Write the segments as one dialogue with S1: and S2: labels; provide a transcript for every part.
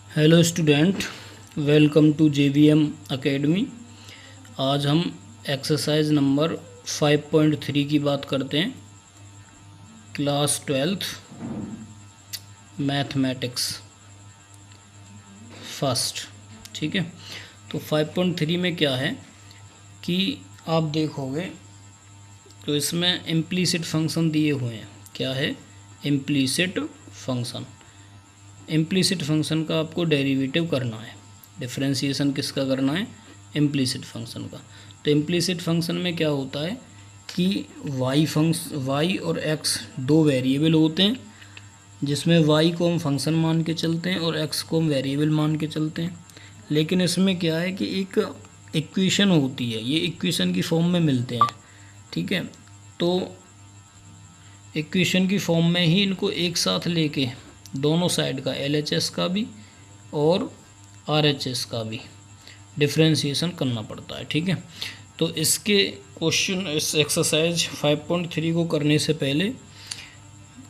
S1: Hello student, welcome to JVM academy. आज हम exercise number 5.3 की बात करते हैं। Class 12th mathematics first. ठीक है, तो 5.3 में क्या है कि आप देखोगे तो इसमें इम्प्लीसिट फंक्शन दिए हुए हैं। क्या है? Implicit function. इम्प्लीसिट फंक्शन का आपको डेरिवेटिव करना है। डिफरेंशिएशन किसका करना है? इम्प्लीसिट फंक्शन का। तो इम्प्लीसिट फंक्शन में क्या होता है कि वाई और एक्स दो वेरिएबल होते हैं, जिसमें वाई को हम फंक्शन मान के चलते हैं और एक्स को हम वेरिएबल मान के चलते हैं। लेकिन इसमें क्या है कि एक इक्वेशन होती है, ये इक्वेशन की फॉर्म में मिलते हैं। ठीक है, तो इक्वेशन की फॉर्म में ही इनको एक साथ लेके दोनों साइड का LHS का भी और RHS का भी डिफरेंशिएशन करना पड़ता है। ठीक है, तो इसके क्वेश्चन इस एक्सरसाइज 5.3 को करने से पहले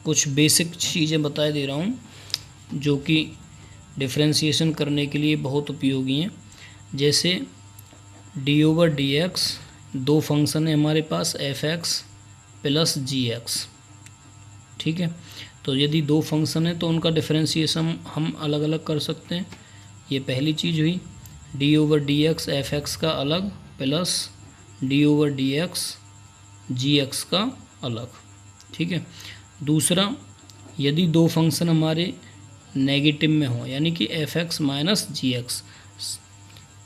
S1: कुछ बेसिक चीज़ें बता दे रहा हूँ जो कि डिफरेंशिएशन करने के लिए बहुत उपयोगी हैं। जैसे d/dx, दो फंक्शन है हमारे पास fx प्लस gx। ठीक है, तो यदि दो फंक्शन है तो उनका डिफरेंशिएशन हम अलग अलग कर सकते हैं। ये पहली चीज़ हुई। d/dx fx का अलग प्लस d/dx gx का अलग। ठीक है, दूसरा, यदि दो फंक्शन हमारे नेगेटिव में हो यानी कि fx माइनस gx,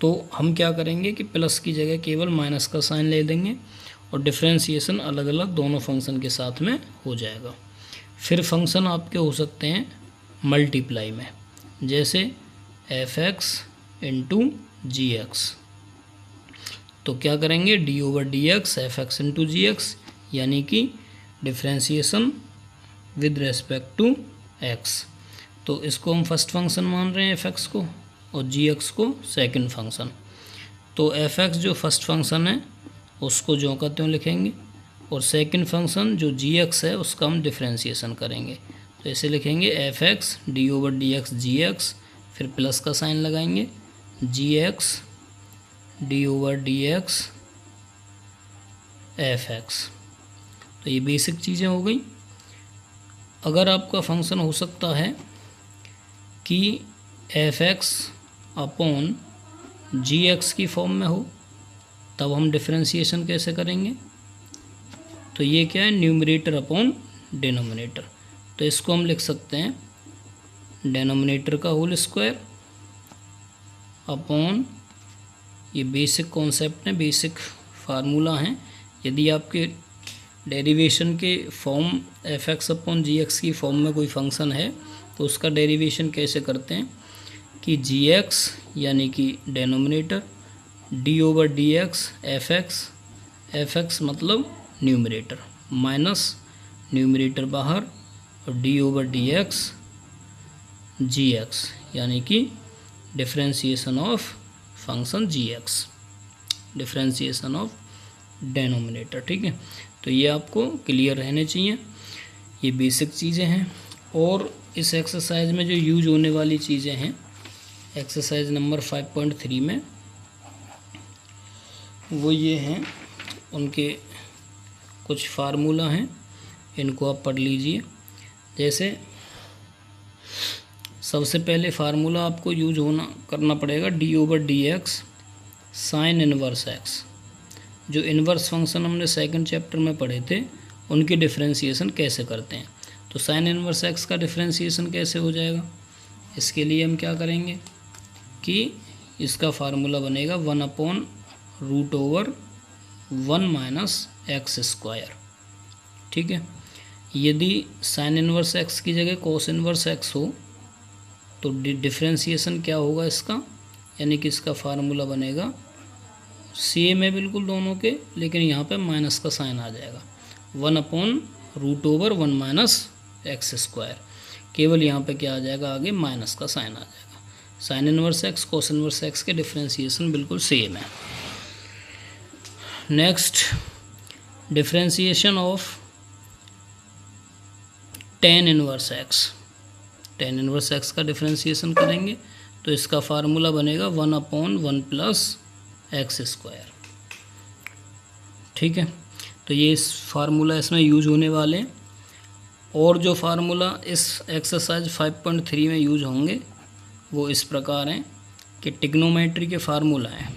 S1: तो हम क्या करेंगे कि प्लस की जगह केवल माइनस का साइन ले देंगे और डिफरेंशिएशन अलग अलग दोनों फंक्शन के साथ में हो जाएगा। फिर फंक्शन आपके हो सकते हैं मल्टीप्लाई में, जैसे fx इंटू gx। तो क्या करेंगे? d/dx fx इंटू gx, यानी कि differentiation with respect to x। तो इसको हम फर्स्ट फंक्शन मान रहे हैं fx को, और gx को सेकंड फंक्शन। तो fx जो फर्स्ट फंक्शन है उसको ज्यों का त्यों लिखेंगे, और सेकंड फंक्शन जो gx है उसका हम डिफरेंशिएशन करेंगे। तो ऐसे लिखेंगे fx d/dx gx, फिर प्लस का साइन लगाएंगे, gx d/dx fx। तो ये बेसिक चीज़ें हो गई। अगर आपका फंक्शन हो सकता है कि fx अपॉन gx की फॉर्म में हो, तब हम डिफरेंशिएशन कैसे करेंगे? तो ये क्या है? Numerator upon denominator. तो इसको हम लिख सकते हैं डिनोमिनेटर का होल स्क्वायर अपॉन, ये बेसिक कॉन्सेप्ट है, बेसिक फार्मूला है। यदि आपके डेरिवेशन के फॉर्म fx अपॉन gx की फॉर्म में कोई फंक्शन है तो उसका डेरिवेशन कैसे करते हैं कि gx यानी कि डिनोमिनेटर, d/dx fx मतलब न्यूमरेटर, माइनस न्यूमरेटर बाहर, और d/dx gx यानी कि differentiation of function gx, differentiation of denominator. ठीक है, तो ये आपको क्लियर रहने चाहिए। ये बेसिक चीज़ें हैं। और इस एक्सरसाइज में जो यूज होने वाली चीज़ें हैं एक्सरसाइज नंबर 5.3 में, वो ये हैं, उनके कुछ फार्मूला हैं, इनको आप पढ़ लीजिए। जैसे सबसे पहले फार्मूला आपको यूज करना पड़ेगा d/dx साइन इनवर्स x। जो इनवर्स फंक्शन हमने सेकंड चैप्टर में पढ़े थे उनकी डिफरेंशिएशन कैसे करते हैं। तो साइन इनवर्स x का डिफरेंशिएशन कैसे हो जाएगा? इसके लिए हम क्या करेंगे कि इसका फार्मूला बनेगा 1/√1 माइनस एक्स स्क्वायर। ठीक है, यदि साइन इनवर्स x की जगह कोस इनवर्स x हो तो डिफरेंशिएशन क्या होगा इसका, यानी कि इसका फार्मूला बनेगा, सेम है बिल्कुल दोनों के, लेकिन यहाँ पे माइनस का साइन आ जाएगा, 1/√1 माइनस एक्स स्क्वायर। केवल यहाँ पे क्या आ जाएगा? आगे माइनस का साइन आ जाएगा। Sine inverse x cos inverse x के डिफरेंशिएशन बिल्कुल सेम है। Next, differentiation of ten inverse x। Ten inverse x का डिफरेंशिएशन करेंगे तो इसका फार्मूला बनेगा 1/1 प्लस एक्स स्क्वायर। ठीक है, तो ये इस फार्मूला इसमें यूज होने वाले हैं। और जो फार्मूला इस एक्सरसाइज 5.3 में यूज होंगे वो इस प्रकार हैं कि ट्रिग्नोमेट्री के फार्मूला हैं।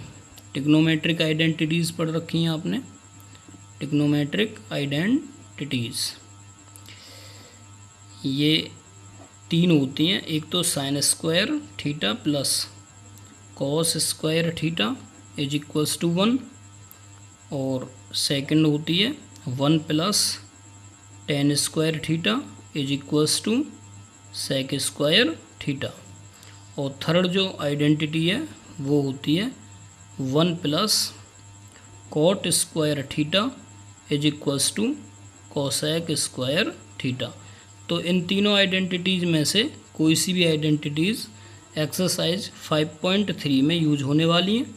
S1: ट्रिग्नोमेट्रिक आइडेंटिटीज़ पढ़ रखी हैं आपने, ट्रिग्नोमेट्रिक आइडेंटिटीज़ ये 3 होती हैं। एक तो sine square theta plus cos square theta is equals to 1, और सेकंड होती है 1 plus tan square theta is equals to sec square theta, और थर्ड जो आइडेंटिटी है वो होती है 1 plus cot square theta is equals to cosec square theta. तो इन तीनों आइडेंटिटीज़ में से कोई सी भी आइडेंटिटीज़ एक्सरसाइज 5.3 में यूज होने वाली हैं,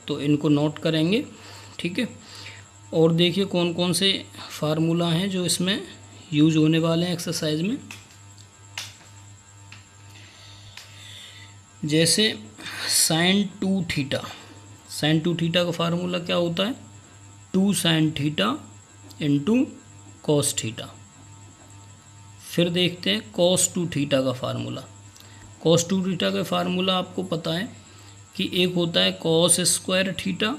S1: तो इनको नोट करेंगे। ठीक है, और देखिए कौन कौन से फार्मूला हैं जो इसमें यूज होने वाले हैं एक्सरसाइज में। जैसे साइन 2 थीटा, साइन 2 थीटा का फार्मूला क्या होता है, 2 sine theta into cos theta. फिर देखते हैं कॉस 2 थीटा का फार्मूला। कॉस 2 थीटा का फार्मूला आपको पता है कि एक होता है cos square theta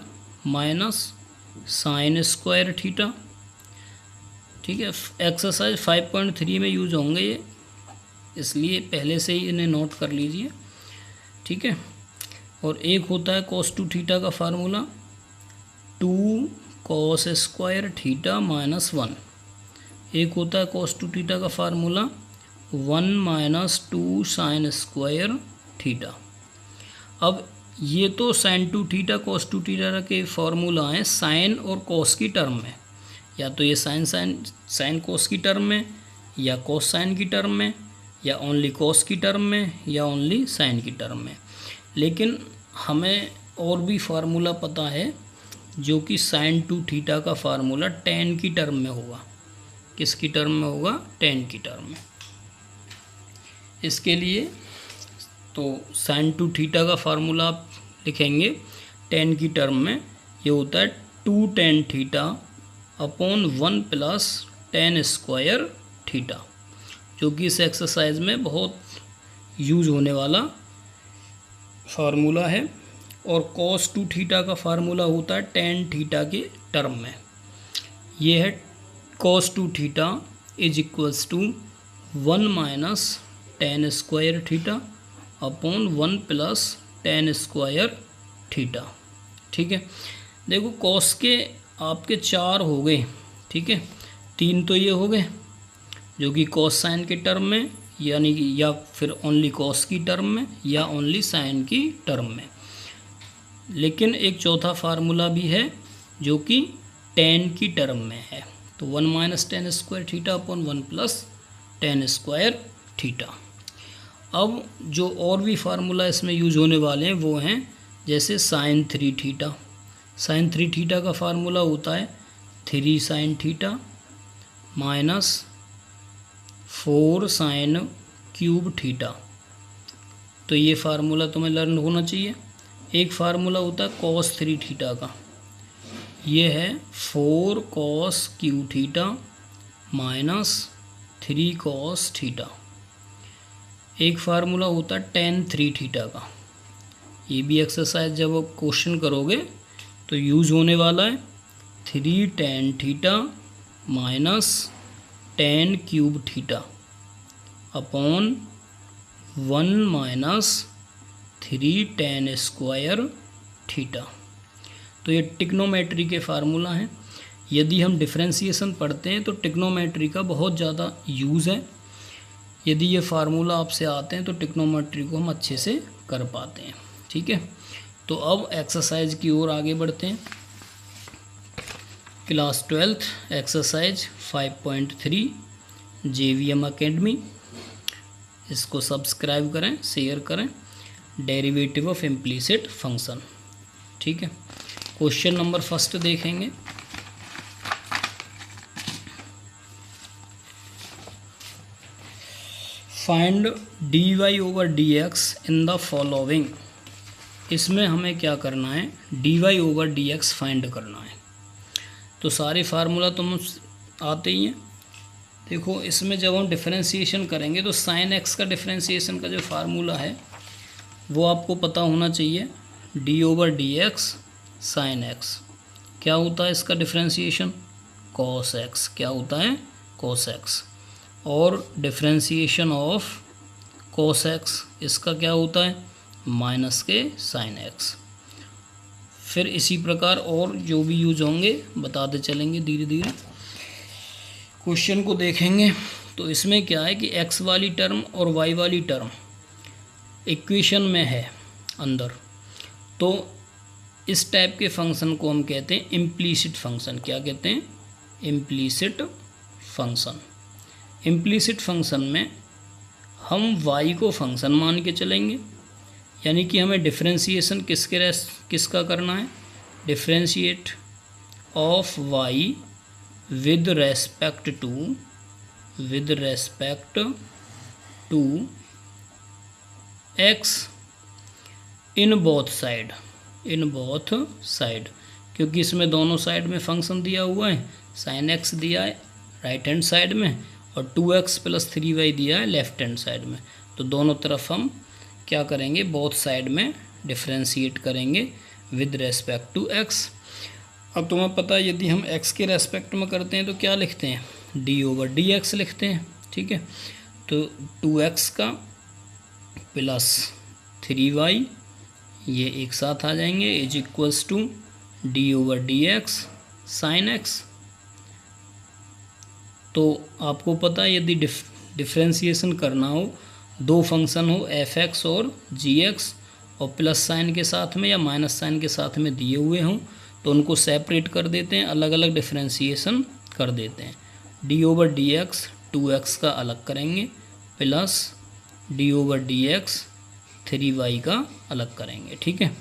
S1: minus sine square theta. ठीक है, एक्सरसाइज 5.3 में यूज होंगे ये, इसलिए पहले से ही इन्हें नोट कर लीजिए। ठीक है, और एक होता है कॉस 2 थीटा का formula 2 cos square theta minus 1। एक होता है कॉस 2 थीटा का formula 1 minus 2 sign square theta. अब ये तो साइन 2 थीटा कॉस 2 थीटा के फार्मूला हैं साइन और कॉस की टर्म में, या तो ये साइन कॉस की टर्म में, या कॉस साइन की टर्म में, या ओनली कॉस की टर्म में, या ओनली साइन की टर्म में। लेकिन हमें और भी फार्मूला पता है जो कि साइन 2 थीटा का फार्मूला tan की टर्म में होगा। किसकी टर्म में होगा, tan की टर्म में। इसके लिए तो साइन 2 थीटा का फार्मूला आप लिखेंगे tan की टर्म में, ये होता है 2 tan theta upon 1 plus tan square theta, जो कि इस एक्सरसाइज में बहुत यूज होने वाला फार्मूला है। और cos 2 थीटा का फार्मूला होता है tan थीटा के टर्म में, ये है cos 2 theta is equals to 1 minus tan square theta upon 1 plus tan square theta. ठीक है, देखो cos के आपके 4 हो गए। ठीक है, 3 तो ये हो गए जो कि cos साइन के टर्म में, यानी कि या फिर ओनली cos की टर्म में, या ओनली साइन की टर्म में। लेकिन एक चौथा फार्मूला भी है जो कि tan की टर्म में है, तो 1 minus tan square theta upon 1 plus tan square theta. अब जो और भी फार्मूला इसमें यूज होने वाले हैं वो हैं जैसे साइन 3 थीटा। साइन 3 थीटा का फार्मूला होता है 3 sine theta minus 4 sine cube theta. तो ये फार्मूला तुम्हें लर्न होना चाहिए। एक फार्मूला होता है cos 3 थीटा का, ये है 4 cos Q theta minus 3 cos theta. एक फार्मूला होता है tan 3 थीटा का, ये भी एक्सरसाइज जब आप क्वेश्चन करोगे तो यूज होने वाला है 3 tan theta minus tan cube theta upon 1 minus 3 tan square theta. तो ये ट्रिग्नोमेट्री के फार्मूला हैं। यदि हम डिफरेंशिएशन पढ़ते हैं तो ट्रिग्नोमेट्री का बहुत ज़्यादा यूज़ है। यदि ये फार्मूला आपसे आते हैं तो ट्रिग्नोमेट्री को हम अच्छे से कर पाते हैं। ठीक है, तो अब एक्सरसाइज की ओर आगे बढ़ते हैं। Class 12th exercise 5.3 JVM academy, इसको सब्सक्राइब करें, शेयर करें। Derivative of implicit function. ठीक है, क्वेश्चन नंबर फर्स्ट देखेंगे। Find d y over d x in the following. इसमें हमें क्या करना है, d y over d x find करना है। तो सारे फार्मूला तो हम आते ही हैं। देखो इसमें जब हम डिफरेंशिएशन करेंगे तो साइन एक्स का डिफरेंशिएशन का जो फार्मूला है वो आपको पता होना चाहिए, D over d x sine x. क्या होता है इसका डिफरेंशिएशन, कॉस एक्स। क्या होता है, कॉस एक्स। और डिफरेंशिएशन ऑफ कॉस एक्स इसका क्या होता है, माइनस के साइन एक्स। फिर इसी प्रकार और जो भी यूज होंगे बताते चलेंगे धीरे धीरे। क्वेश्चन को देखेंगे तो इसमें क्या है कि x वाली टर्म और y वाली टर्म इक्वेशन में है अंदर, तो इस टाइप के फंक्शन को हम कहते हैं इम्प्लीसिट फंक्शन। क्या कहते हैं, इम्प्लीसिट फंक्शन। इम्प्लीसिट फंक्शन में हम y को फंक्शन मान के चलेंगे, यानी कि हमें डिफरेंशिएशन किसका करना है, differentiate of y with respect to x in both side, क्योंकि इसमें दोनों साइड में फंक्शन दिया हुआ है, साइन एक्स दिया है राइट हैंड साइड में और 2x + 3y दिया है लेफ्ट हैंड साइड में। तो दोनों तरफ हम क्या करेंगे, बोथ साइड में डिफरेंशिएट करेंगे विद रेस्पेक्ट टू x। अब तुम्हें पता है यदि हम x के रेस्पेक्ट में करते हैं तो क्या लिखते हैं, d ओवर डी एक्स लिखते हैं। ठीक है, तो 2x का प्लस 3y ये एक साथ आ जाएंगे is equals to d over d x sine x. तो आपको पता है यदि डिफरेंशिएशन करना हो, दो फंक्शन हो f(x) और g(x) और प्लस साइन के साथ में या माइनस साइन के साथ में दिए हुए हों तो उनको सेपरेट कर देते हैं, अलग अलग डिफरेंशिएशन कर देते हैं। d over d x 2x का अलग करेंगे plus d over d x 3y का अलग करेंगे। ठीक है,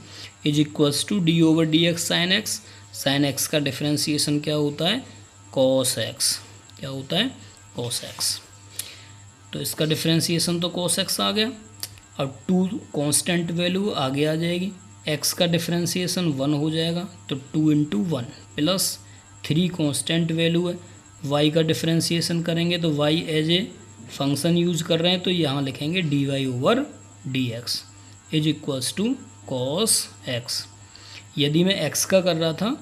S1: is equals to d over d x sine x. Sine x का डिफरेंशिएशन क्या होता है, कॉस एक्स। क्या होता है, कॉस एक्स। तो इसका डिफरेंशिएशन तो cos x आ गया। अब 2 कांस्टेंट वैल्यू आगे आ जाएगी, x का डिफरेंशिएशन 1 हो जाएगा तो 2 × 1 प्लस 3 कांस्टेंट वैल्यू है, y का डिफरेंशिएशन करेंगे तो y as a function use कर रहे हैं तो यहाँ लिखेंगे dy over d x is equals to cos x. यदि मैं x का कर रहा था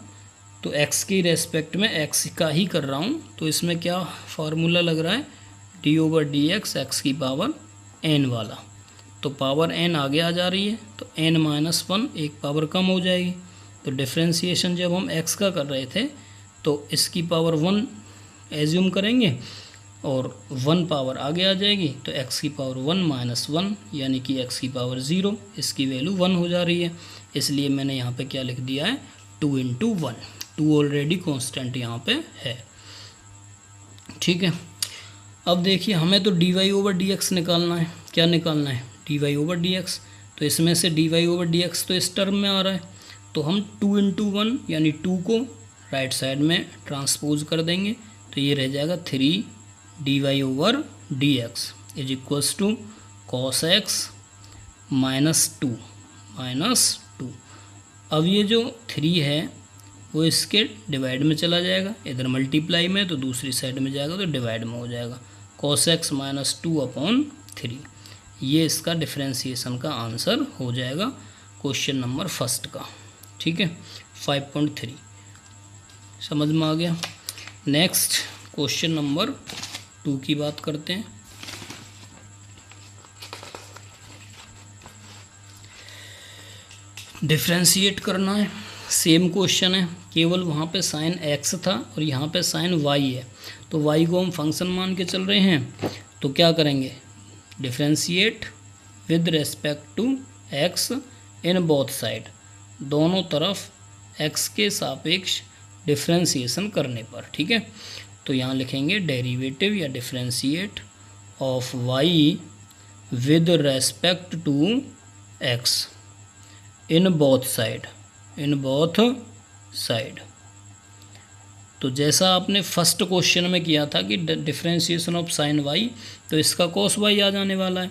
S1: तो x के रेस्पेक्ट में x का ही कर रहा हूँ, तो इसमें क्या फार्मूला लग रहा है, d over d x x की पावर n वाला। तो पावर n आगे आ जा रही है तो n-1 एक पावर कम हो जाएगी। तो डिफरेंशिएशन जब हम x का कर रहे थे तो इसकी पावर 1 एज्यूम करेंगे और 1 पावर आगे आ जाएगी तो x की पावर 1-1 यानी कि x की पावर 0, इसकी वैल्यू 1 हो जा रही है। इसलिए मैंने यहाँ पे क्या लिख दिया है, 2 × 1। 2 ऑलरेडी कांस्टेंट यहाँ पे है। ठीक है, अब देखिए हमें तो d y over d x निकालना है। क्या निकालना है, d y over d x. तो इसमें से d y over d x तो इस टर्म में आ रहा है, तो हम 2 × 1 यानी 2 को राइट साइड में ट्रांसपोज कर देंगे तो ये रह जाएगा 3 d y over d x is equals to cos x -2। अब ये जो 3 है वो इसके डिवाइड में चला जाएगा, इधर मल्टीप्लाई में तो दूसरी साइड में जाएगा तो डिवाइड में हो जाएगा, cos x -2/3। ये इसका डिफरेंशिएशन का आंसर हो जाएगा क्वेश्चन नंबर फर्स्ट का। ठीक है, 5.3 समझ में आ गया। नेक्स्ट क्वेश्चन नंबर 2 की बात करते हैं। डिफरेंशिएट करना है, सेम क्वेश्चन है, केवल वहाँ पे साइन x था और यहाँ पे साइन y है। तो y को हम फंक्शन मान के चल रहे हैं तो क्या करेंगे, differentiate with respect to x in both side. दोनों तरफ x के सापेक्ष डिफरेंशिएशन करने पर। ठीक है, तो यहाँ लिखेंगे डेरिवेटिव या differentiate of y with respect to x in both side. तो जैसा आपने फर्स्ट क्वेश्चन में किया था कि डिफरेंशिएशन ऑफ साइन वाई, तो इसका कॉस वाई आ जाने वाला है।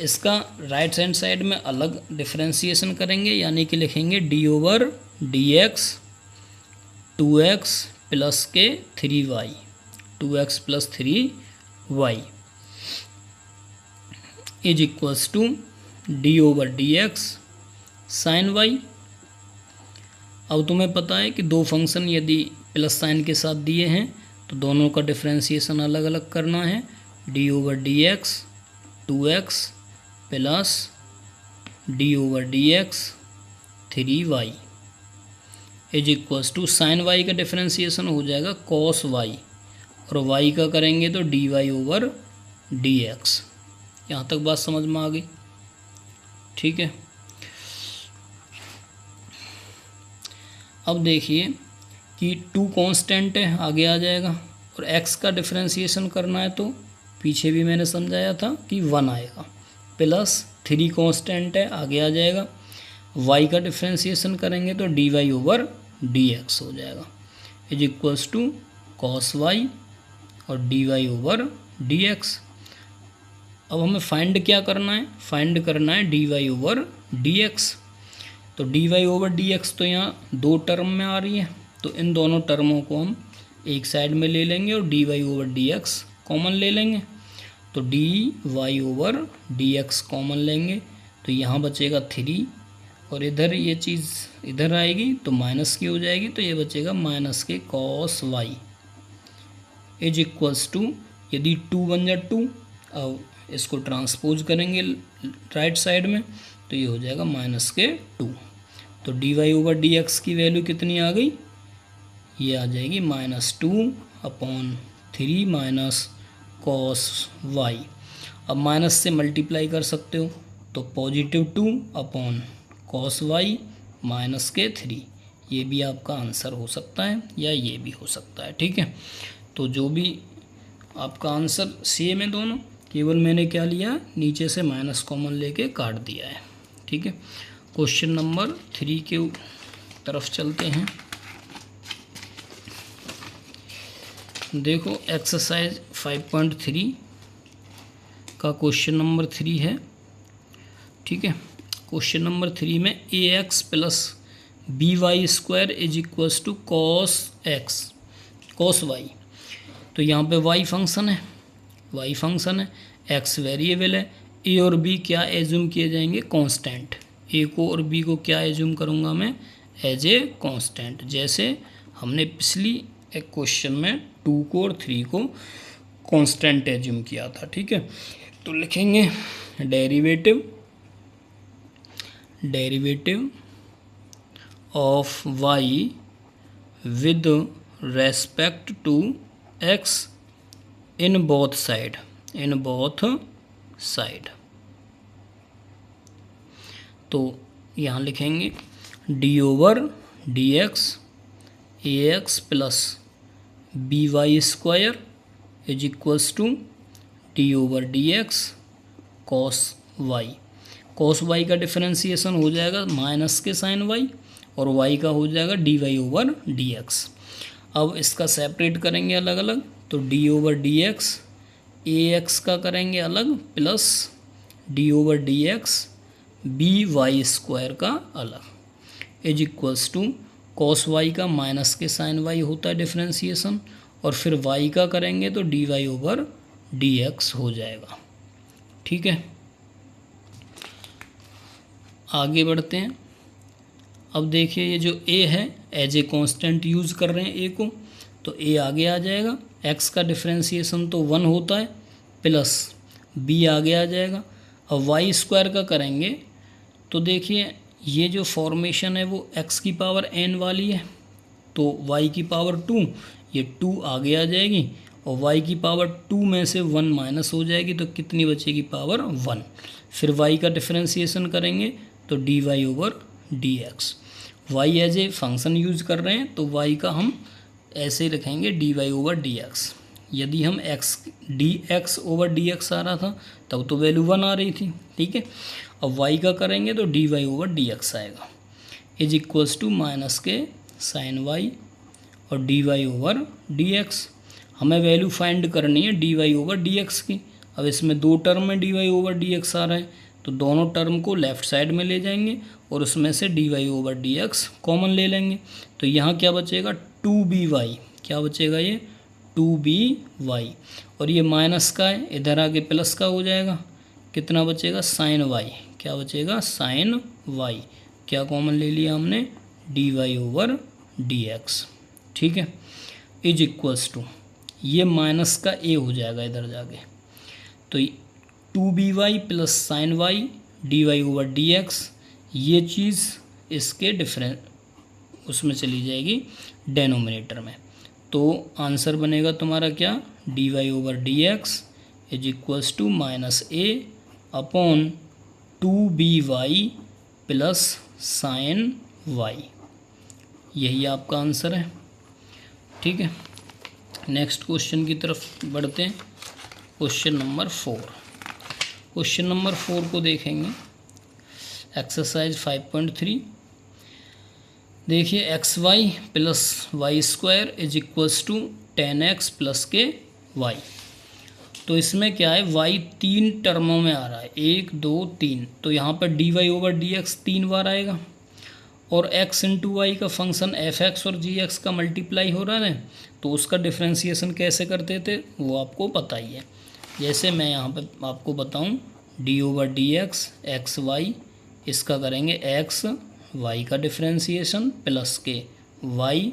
S1: इसका राइट हैंड साइड में अलग डिफरेंशिएशन करेंगे, यानी कि लिखेंगे d over d x 2x plus के 3y 2x plus 3y is equals to d over d x sine y. अब तुम्हें पता है कि दो फंक्शन यदि प्लस साइन के साथ दिए हैं तो दोनों का डिफरेंशिएशन अलग अलग करना है। D over d x 2x plus d over d x 3y is equals to sine y का डिफरेंशिएशन हो जाएगा कॉस वाई, और वाई का करेंगे तो d y over d x. यहाँ तक बात समझ में आ गई? ठीक है। अब देखिए कि 2 कांस्टेंट है, आगे आ जाएगा, और x का डिफरेंशिएशन करना है तो पीछे भी मैंने समझाया था कि 1 आएगा, प्लस 3 कांस्टेंट है, आगे आ जाएगा। y का डिफरेंशिएशन करेंगे तो d y over d x हो जाएगा is equals to cos y और d y over d x. अब हमें फाइंड क्या करना है? फाइंड करना है d y over d x. तो d y over d x तो यहाँ 2 टर्म में आ रही है, तो इन दोनों टर्मों को हम एक साइड में ले लेंगे और d y over d x common ले लेंगे। तो d y over d x common लेंगे तो यहाँ बचेगा 3, और इधर ये चीज़ इधर आएगी तो माइनस की हो जाएगी, तो ये बचेगा माइनस के cos y is equals to, यदि 2 बन जाए 2, अब इसको ट्रांसपोज करेंगे राइट साइड में तो ये हो जाएगा माइनस के 2। तो d y over d x की वैल्यू कितनी आ गई? ये आ जाएगी -2/3 माइनस कॉस वाई। अब माइनस से मल्टीप्लाई कर सकते हो तो +2 कॉस वाई माइनस के 3, ये भी आपका आंसर हो सकता है या ये भी हो सकता है। ठीक है, तो जो भी आपका आंसर सेम है दोनों, केवल मैंने क्या लिया, नीचे से माइनस कॉमन लेके काट दिया है। ठीक है, क्वेश्चन नंबर 3 के तरफ चलते हैं। देखो एक्सरसाइज 5.3 का क्वेश्चन नंबर 3 है। ठीक है, क्वेश्चन नंबर 3 में ax plus by² is equals to cos y. तो यहाँ पे y फंक्शन है, x वेरिएबल है, a और b क्या एज्यूम किए जाएंगे? कांस्टेंट। a को और b को क्या एज्यूम करूँगा मैं? एज ए कांस्टेंट, जैसे हमने पिछली एक क्वेश्चन में 2 को और 3 को कांस्टेंट एज्यूम किया था। ठीक है, तो लिखेंगे derivative of y with respect to x in both side. तो यहाँ लिखेंगे d over d x ax plus by² is equals to d over d x cos y. Cos y का डिफरेंशिएशन हो जाएगा माइनस के साइन वाई, और y का हो जाएगा d y over d x. अब इसका सेपरेट करेंगे अलग अलग, तो d over d x a x का करेंगे अलग, plus d over d x by² का अलग is equals to cos y का माइनस के साइन वाई होता है डिफरेंशिएशन, और फिर वाई का करेंगे तो d y over d x हो जाएगा। ठीक है, आगे बढ़ते हैं। अब देखिए ये जो a है एज ए कांस्टेंट यूज़ कर रहे हैं a को, तो a आगे आ जाएगा, x का डिफरेंशिएशन तो 1 होता है, प्लस b आगे आ जाएगा। अब y² का करेंगे तो देखिए ये जो फॉर्मेशन है वो x की पावर n वाली है, तो y की पावर 2, ये 2 आगे आ जाएगी, और y की पावर 2 में से 1 माइनस हो जाएगी, तो कितनी बचेगी? पावर 1। फिर y का डिफरेंशिएशन करेंगे तो d y over d x. Y as a function use कर रहे हैं तो y का हम ऐसे लिखेंगे d y over d x. यदि हम d x over d x आ रहा था तब तो वैल्यू 1 आ रही थी। ठीक है, अब y का करेंगे तो d y over d x आएगा इज इक्वल्स टू माइनस के साइन वाई और d y over d x. हमें वैल्यू फाइंड करनी है d y over d x की। अब इसमें दो टर्म में d y over d x आ रहा है, तो दोनों टर्म को लेफ़्ट साइड में ले जाएंगे और उसमें से d y over d x common ले लेंगे। तो यहाँ क्या बचेगा, टू बी वाई। क्या बचेगा, ये टू बी वाई। और ये माइनस का है, इधर आके प्लस का हो जाएगा। कितना बचेगा, साइन वाई। क्या बचेगा, साइन वाई। क्या कॉमन ले लिया हमने, d y over d x. ठीक है, इज इक्वल्स टू, ये माइनस का ए हो जाएगा इधर जाके, तो two b y plus sine y d y over d x, ये चीज़ इसके डिफरेंस उसमें चली जाएगी डेनोमिनेटर में। तो आंसर बनेगा तुम्हारा क्या, d y over d x is equals to minus a upon two b y plus sine y. यही आपका आंसर है। ठीक है, नेक्स्ट क्वेश्चन की तरफ बढ़ते हैं। Question number 4। क्वेश्चन नंबर 4 को देखेंगे, एक्सरसाइज 5.3। देखिए, x y plus y square is equals to 10x plus के वाई। तो इसमें क्या है, वाई 3 टर्मों में आ रहा है, 1 2 3। तो यहाँ पर d y over d x 3 बार आएगा, और x इंटू वाई का फंक्शन एफ एक्स और जी एक्स का मल्टीप्लाई हो रहा है, तो उसका डिफ्रेंसीसन कैसे करते थे वो आपको पता ही है। जैसे मैं यहाँ पे आपको बताऊँ, d over d x x y, इसका करेंगे एक्स वाई का डिफ्रेंसीसन प्लस के वाई,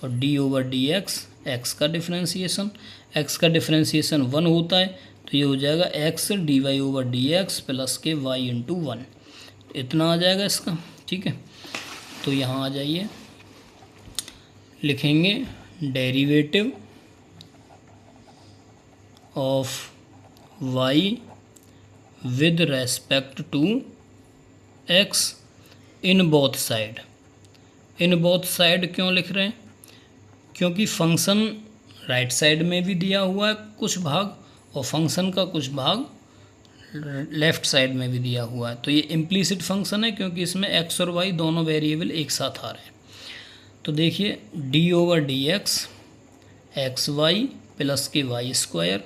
S1: और d over d x x का डिफ्रेंसीसन। एक्स का डिफ्रेंसीसन 1 होता है, तो ये हो जाएगा x d y over d x plus के वाई इंटू 1। इतना आ जाएगा इसका। ठीक है, तो यहाँ आ जाइए, लिखेंगे derivative of y with respect to x in both side. In both side क्यों लिख रहे हैं, क्योंकि फंक्शन राइट साइड में भी दिया हुआ है कुछ भाग, और फंक्शन का कुछ भाग लेफ़्ट साइड में भी दिया हुआ है। तो ये इम्प्लीसिट फंक्शन है, क्योंकि इसमें एक्स और वाई दोनों वेरिएबल एक साथ आ रहे हैं। तो देखिए, d over d x x y plus के y square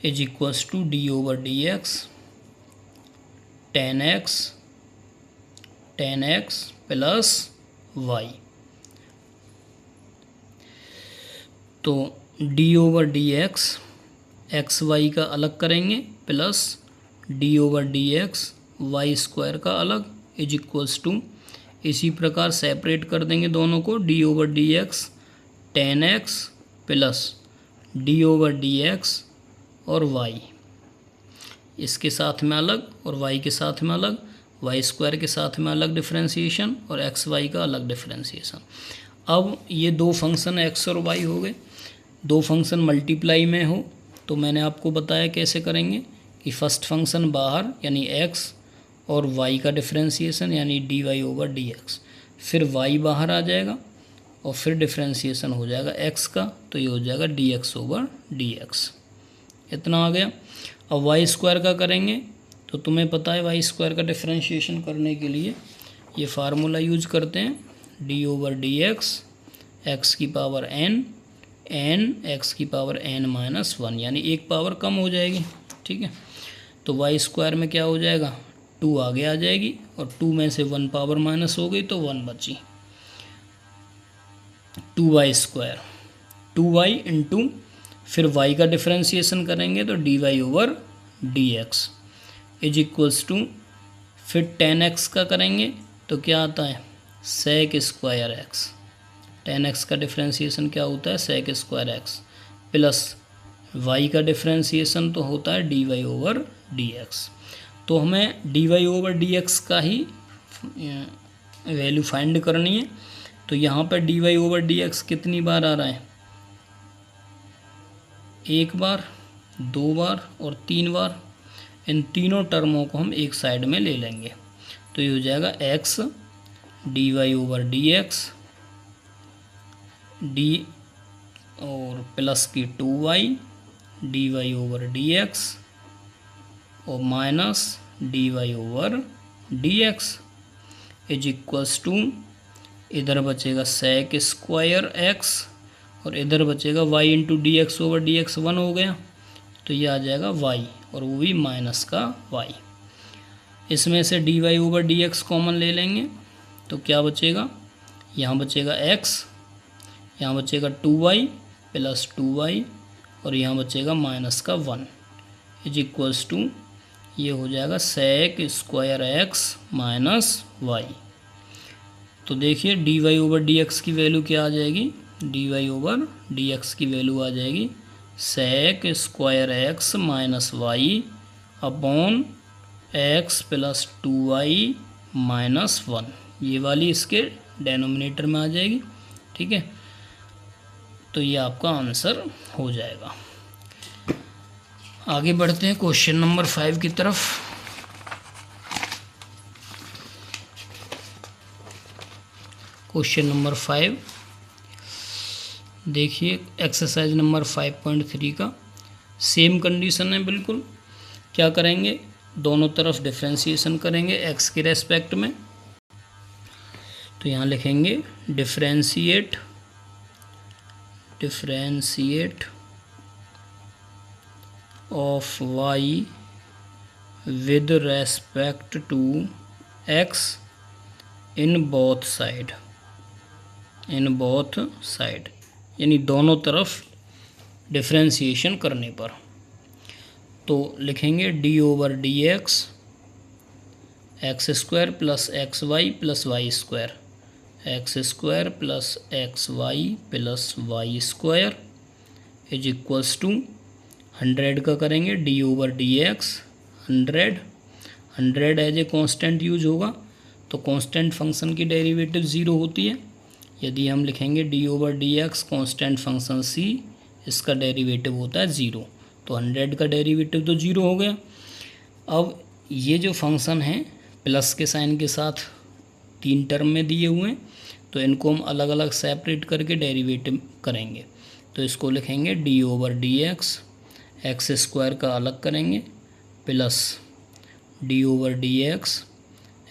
S1: is equals to d over d x 10x plus y. तो d over d x x y का अलग करेंगे, plus d over d x y square का अलग, is equals to, इसी प्रकार separate कर देंगे दोनों को, D over d x 10x plus d over d x और वाई, इसके साथ में अलग और वाई के साथ में अलग, वाई स्क्वायर के साथ में अलग डिफ्रेंसीशन और एक्स वाई का अलग डिफ्रेंसीशन। अब ये दो फंक्शन एक्स और वाई हो गए, दो फंक्शन मल्टीप्लाई में हो, तो मैंने आपको बताया कैसे करेंगे कि फर्स्ट फंक्शन बाहर यानी एक्स और वाई का डिफ्रेंसीशन यानी d y over d x, फिर वाई बाहर आ जाएगा और फिर डिफ्रेंसीशन हो जाएगा एक्स का, तो ये हो जाएगा D x over d x. इतना आ गया। अब वाई स्क्वायर का करेंगे, तो तुम्हें पता है वाई स्क्वायर का डिफ्रेंशिएशन करने के लिए ये फार्मूला यूज करते हैं, D over d x x की पावर एन एक्स की पावर एन माइनस 1, यानी एक पावर कम हो जाएगी। ठीक है, तो वाई स्क्वायर में क्या हो जाएगा, 2 आगे आ जाएगी और 2 में से 1 पावर माइनस हो गई तो 1 बची, 2y स्क्वायर 2y इंटू फिर y का डिफ्रेंशिएशन करेंगे तो dy over dx is equals to, फिर 10x का करेंगे तो क्या आता है सेक स्क्वायर x, 10x का डिफ्रेंशिएशन क्या होता है sec square x, plus y का डिफ्रेंशिएशन तो होता है dy ओवर dx। तो हमें dy ओवर dx का ही वैल्यू फाइंड करनी है। तो यहाँ पर dy ओवर dx कितनी बार आ रहा है, 1 बार, 2 बार और 3 बार। इन तीनों टर्मों को हम एक साइड में ले लेंगे, तो ये हो जाएगा x dy over dx d और प्लस की 2y dy ओवर dx और minus dy over dx is equals to इधर बचेगा सेक स्क्वायर एक्स और इधर बचेगा y into d x over d x 1 हो गया, तो ये आ जाएगा वाई और वो भी माइनस का वाई। इसमें से d y over d x common ले लेंगे तो क्या बचेगा, यहाँ बचेगा एक्स, यहाँ बचेगा 2y प्लस 2y और यहाँ बचेगा माइनस का 1 इज इक्वल्स टू ये हो जाएगा sec square x minus y. तो देखिए d y over d x की वैल्यू क्या आ जाएगी, d y over d x की वैल्यू आ जाएगी sec square x minus y upon x plus 2y minus 1, ये वाली इसके डेनोमिनेटर में आ जाएगी। ठीक है, तो ये आपका आंसर हो जाएगा। आगे बढ़ते हैं क्वेश्चन नंबर 5 की तरफ। क्वेश्चन नंबर 5 देखिए, एक्सरसाइज नंबर 5.3 का सेम कंडीशन है बिल्कुल। क्या करेंगे, दोनों तरफ डिफरेंशिएशन करेंगे एक्स के रेस्पेक्ट में। तो यहाँ लिखेंगे differentiate of y with respect to x in both side, यानी दोनों तरफ डिफरेंशिएशन करने पर। तो लिखेंगे d over d x x square plus x y plus y square, x square plus x y plus y square is equals to 100 का करेंगे d over d x 100 as a constant use होगा, तो constant function की derivative 0 होती है। यदि हम लिखेंगे d over d x constant function c, इसका डेरिवेटिव होता है 0, तो 100 का डेरिवेटिव तो 0 हो गया। अब ये जो फंक्शन है प्लस के साइन के साथ 3 टर्म में दिए हुए हैं, तो इनको हम अलग अलग सेपरेट करके डेरिवेटिव करेंगे। तो इसको लिखेंगे d over d x x square का अलग करेंगे plus d over d x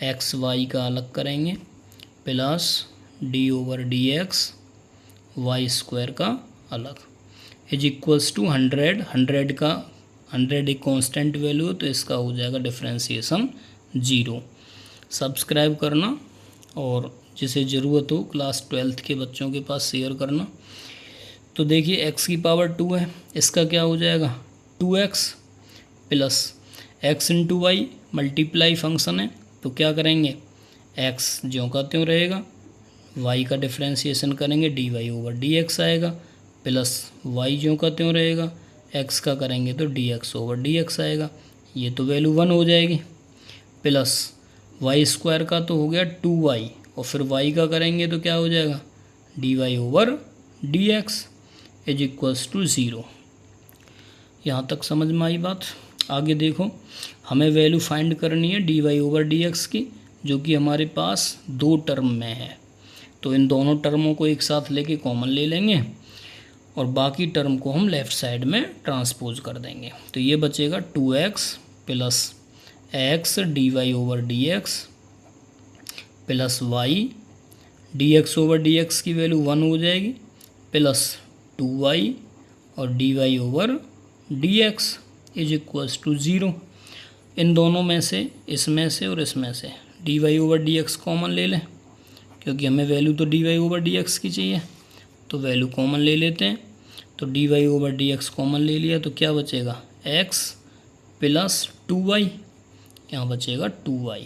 S1: x y का अलग करेंगे plus d over d x y square का अलग इज इक्वल्स टू 100 का 100 एक कांस्टेंट वैल्यू है, तो इसका हो जाएगा डिफरेंशिएशन 0। सब्सक्राइब करना और जिसे ज़रूरत हो क्लास 12th के बच्चों के पास शेयर करना। तो देखिए x की पावर 2 है, इसका क्या हो जाएगा 2x plus x into y multiply function है, तो क्या करेंगे x ज्यों का त्यों रहेगा, y का डिफरेंशिएशन करेंगे d y over d x आएगा, प्लस y ज्यों का त्यों रहेगा, x का करेंगे तो d x over d x आएगा, ये तो वैल्यू 1 हो जाएगी, प्लस वाई स्क्वायर का तो हो गया 2y और फिर y का करेंगे तो क्या हो जाएगा d y over d x is equals to 0। यहाँ तक समझ में आई बात। आगे देखो, हमें वैल्यू फाइंड करनी है d y over d x की, जो कि हमारे पास 2 टर्म में है। तो इन दोनों टर्मों को एक साथ लेके कॉमन ले लेंगे और बाकी टर्म को हम लेफ़्ट साइड में ट्रांसपोज कर देंगे। तो ये बचेगा 2x plus x d y over d x plus y, d x over d x की वैल्यू 1 हो जाएगी, प्लस 2y और d y over d x is equals to 0। इन दोनों में से, इसमें से और इसमें से d y over d x common ले लें, क्योंकि हमें वैल्यू तो d y over d x की चाहिए, तो वैल्यू कॉमन ले लेते हैं। तो d y over d x common ले लिया तो क्या बचेगा x प्लस 2y, यहाँ बचेगा 2y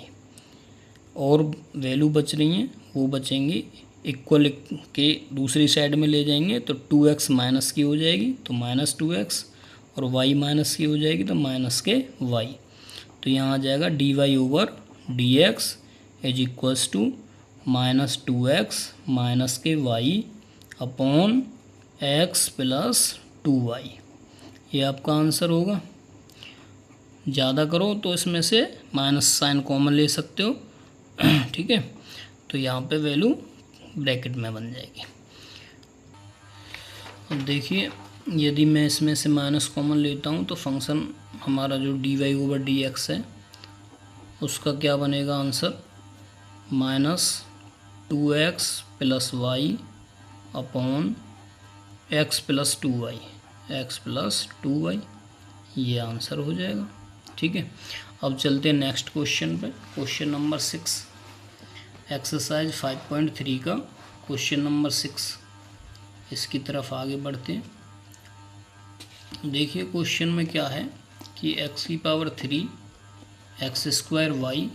S1: और वैल्यू बच रही हैं वो बचेंगी इक्वल के दूसरी साइड में ले जाएंगे तो 2x माइनस की हो जाएगी तो माइनस 2x और y माइनस की हो जाएगी तो माइनस के y। तो यहाँ आ जाएगा d y over d x is equals to minus 2x minus के y upon x plus 2y, ये आपका आंसर होगा। ज़्यादा करो तो इसमें से माइनस साइन कॉमन ले सकते हो, ठीक है। तो यहाँ पे वैल्यू ब्रैकेट में बन जाएगी। अब देखिए, यदि मैं इसमें से माइनस कॉमन लेता हूँ तो फंक्शन हमारा जो d y over d x है उसका क्या बनेगा answer, minus 2x plus y upon x plus 2y, x plus 2y, ये आंसर हो जाएगा। ठीक है, अब चलते हैं नेक्स्ट क्वेश्चन पे। क्वेश्चन नंबर 6, एक्सरसाइज 5.3 का क्वेश्चन नंबर 6, इसकी तरफ आगे बढ़ते हैं। देखिए क्वेश्चन में क्या है कि x की power 3 x square y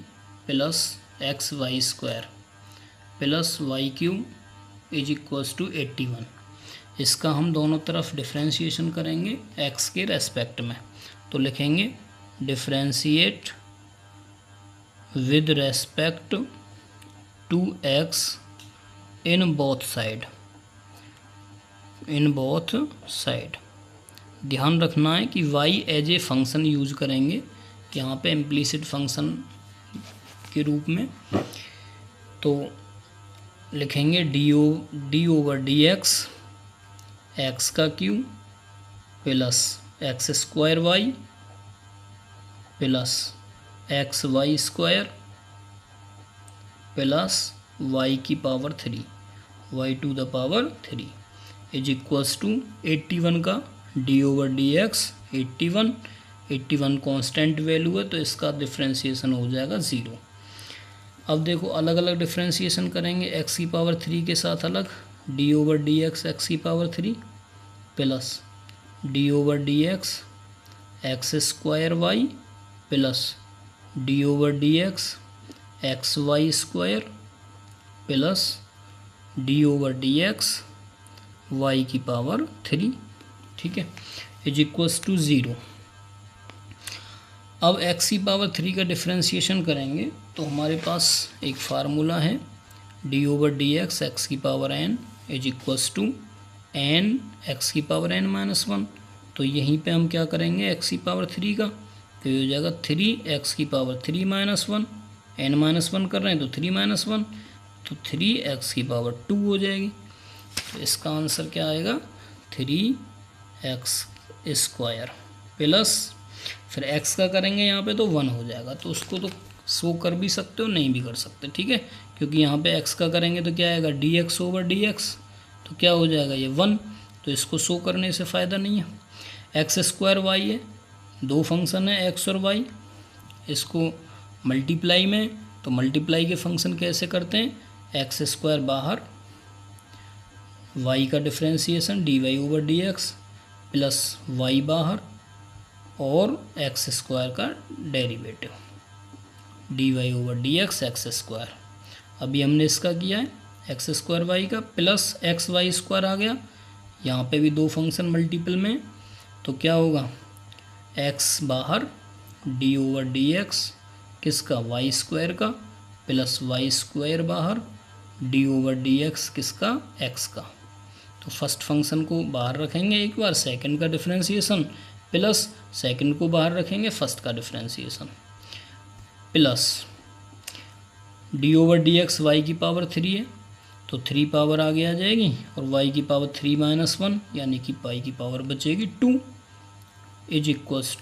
S1: plus x y square plus y cube is equals to 81। इसका हम दोनों तरफ डिफ्रेंशिएशन करेंगे x के रेस्पेक्ट में। तो लिखेंगे differentiate with respect to x in both side. ध्यान रखना है कि y as a function use करेंगे यहाँ पे इम्प्लिसिट फंक्शन के रूप में। तो लिखेंगे डी ओवर डी एक्स का cube plus x square y plus x y square plus y की power 3, y to the power 3 is equals to 81 का d over d x 81 constant value है, तो इसका डिफ्रेंशिएशन हो जाएगा 0। अब देखो अलग अलग डिफ्रेंशिएशन करेंगे, एक्स की पावर 3 के साथ अलग, डी ओवर डी एक्स की power 3 plus d over d x square y plus d over d x y square plus d over d x y की पावर 3, ठीक है, इज इक्वल्स टू 0। अब x की power 3 का differentiation करेंगे तो हमारे पास एक फार्मूला है डी ओवर डी एक्स की power n is equals to n x की पावर n माइनस 1। तो यहीं पे हम क्या करेंगे x की पावर 3 का, तो ये हो जाएगा 3x की पावर 3 माइनस 1, n माइनस 1 कर रहे हैं तो 3 माइनस 1, तो 3x की पावर 2 हो जाएगी। तो इसका आंसर क्या आएगा 3x स्क्वायर प्लस फिर x का करेंगे यहाँ पे तो 1 हो जाएगा। तो उसको तो शो कर भी सकते हो, नहीं भी कर सकते, ठीक है, क्योंकि यहाँ पे x का करेंगे तो क्या आएगा dx ओवर dx, तो क्या हो जाएगा ये 1, तो इसको शो करने से फ़ायदा नहीं है। एक्स स्क्वायर वाई है, दो फंक्शन है x और y, इसको मल्टीप्लाई में, तो मल्टीप्लाई के फंक्शन कैसे करते हैं, एक्स स्क्वायर बाहर, y का differentiation d y over d x plus y बाहर और एक्स स्क्वायर का derivative d y over d x square. अभी हमने इसका किया है एक्स स्क्वायर वाई का प्लस एक्स वाई स्क्वायर आ गया, यहाँ पे भी दो फंक्शन मल्टीपल में, तो क्या होगा एक्स बाहर डी ओवर डी एक्स किसका वाई स्क्वायर का प्लस वाई स्क्वायर बाहर डी ओवर डी एक्स किसका एक्स का। तो फर्स्ट फंक्शन को बाहर रखेंगे एक बार, सेकंड का डिफ्रेंशिएशन प्लस सेकंड को बाहर रखेंगे फर्स्ट का differentiation plus d over d x y की पावर 3 है तो 3 पावर आगे आ जाएगी और वाई की पावर 3 माइनस 1 यानी कि पाई की पावर बचेगी 2 इज इक्वल्स।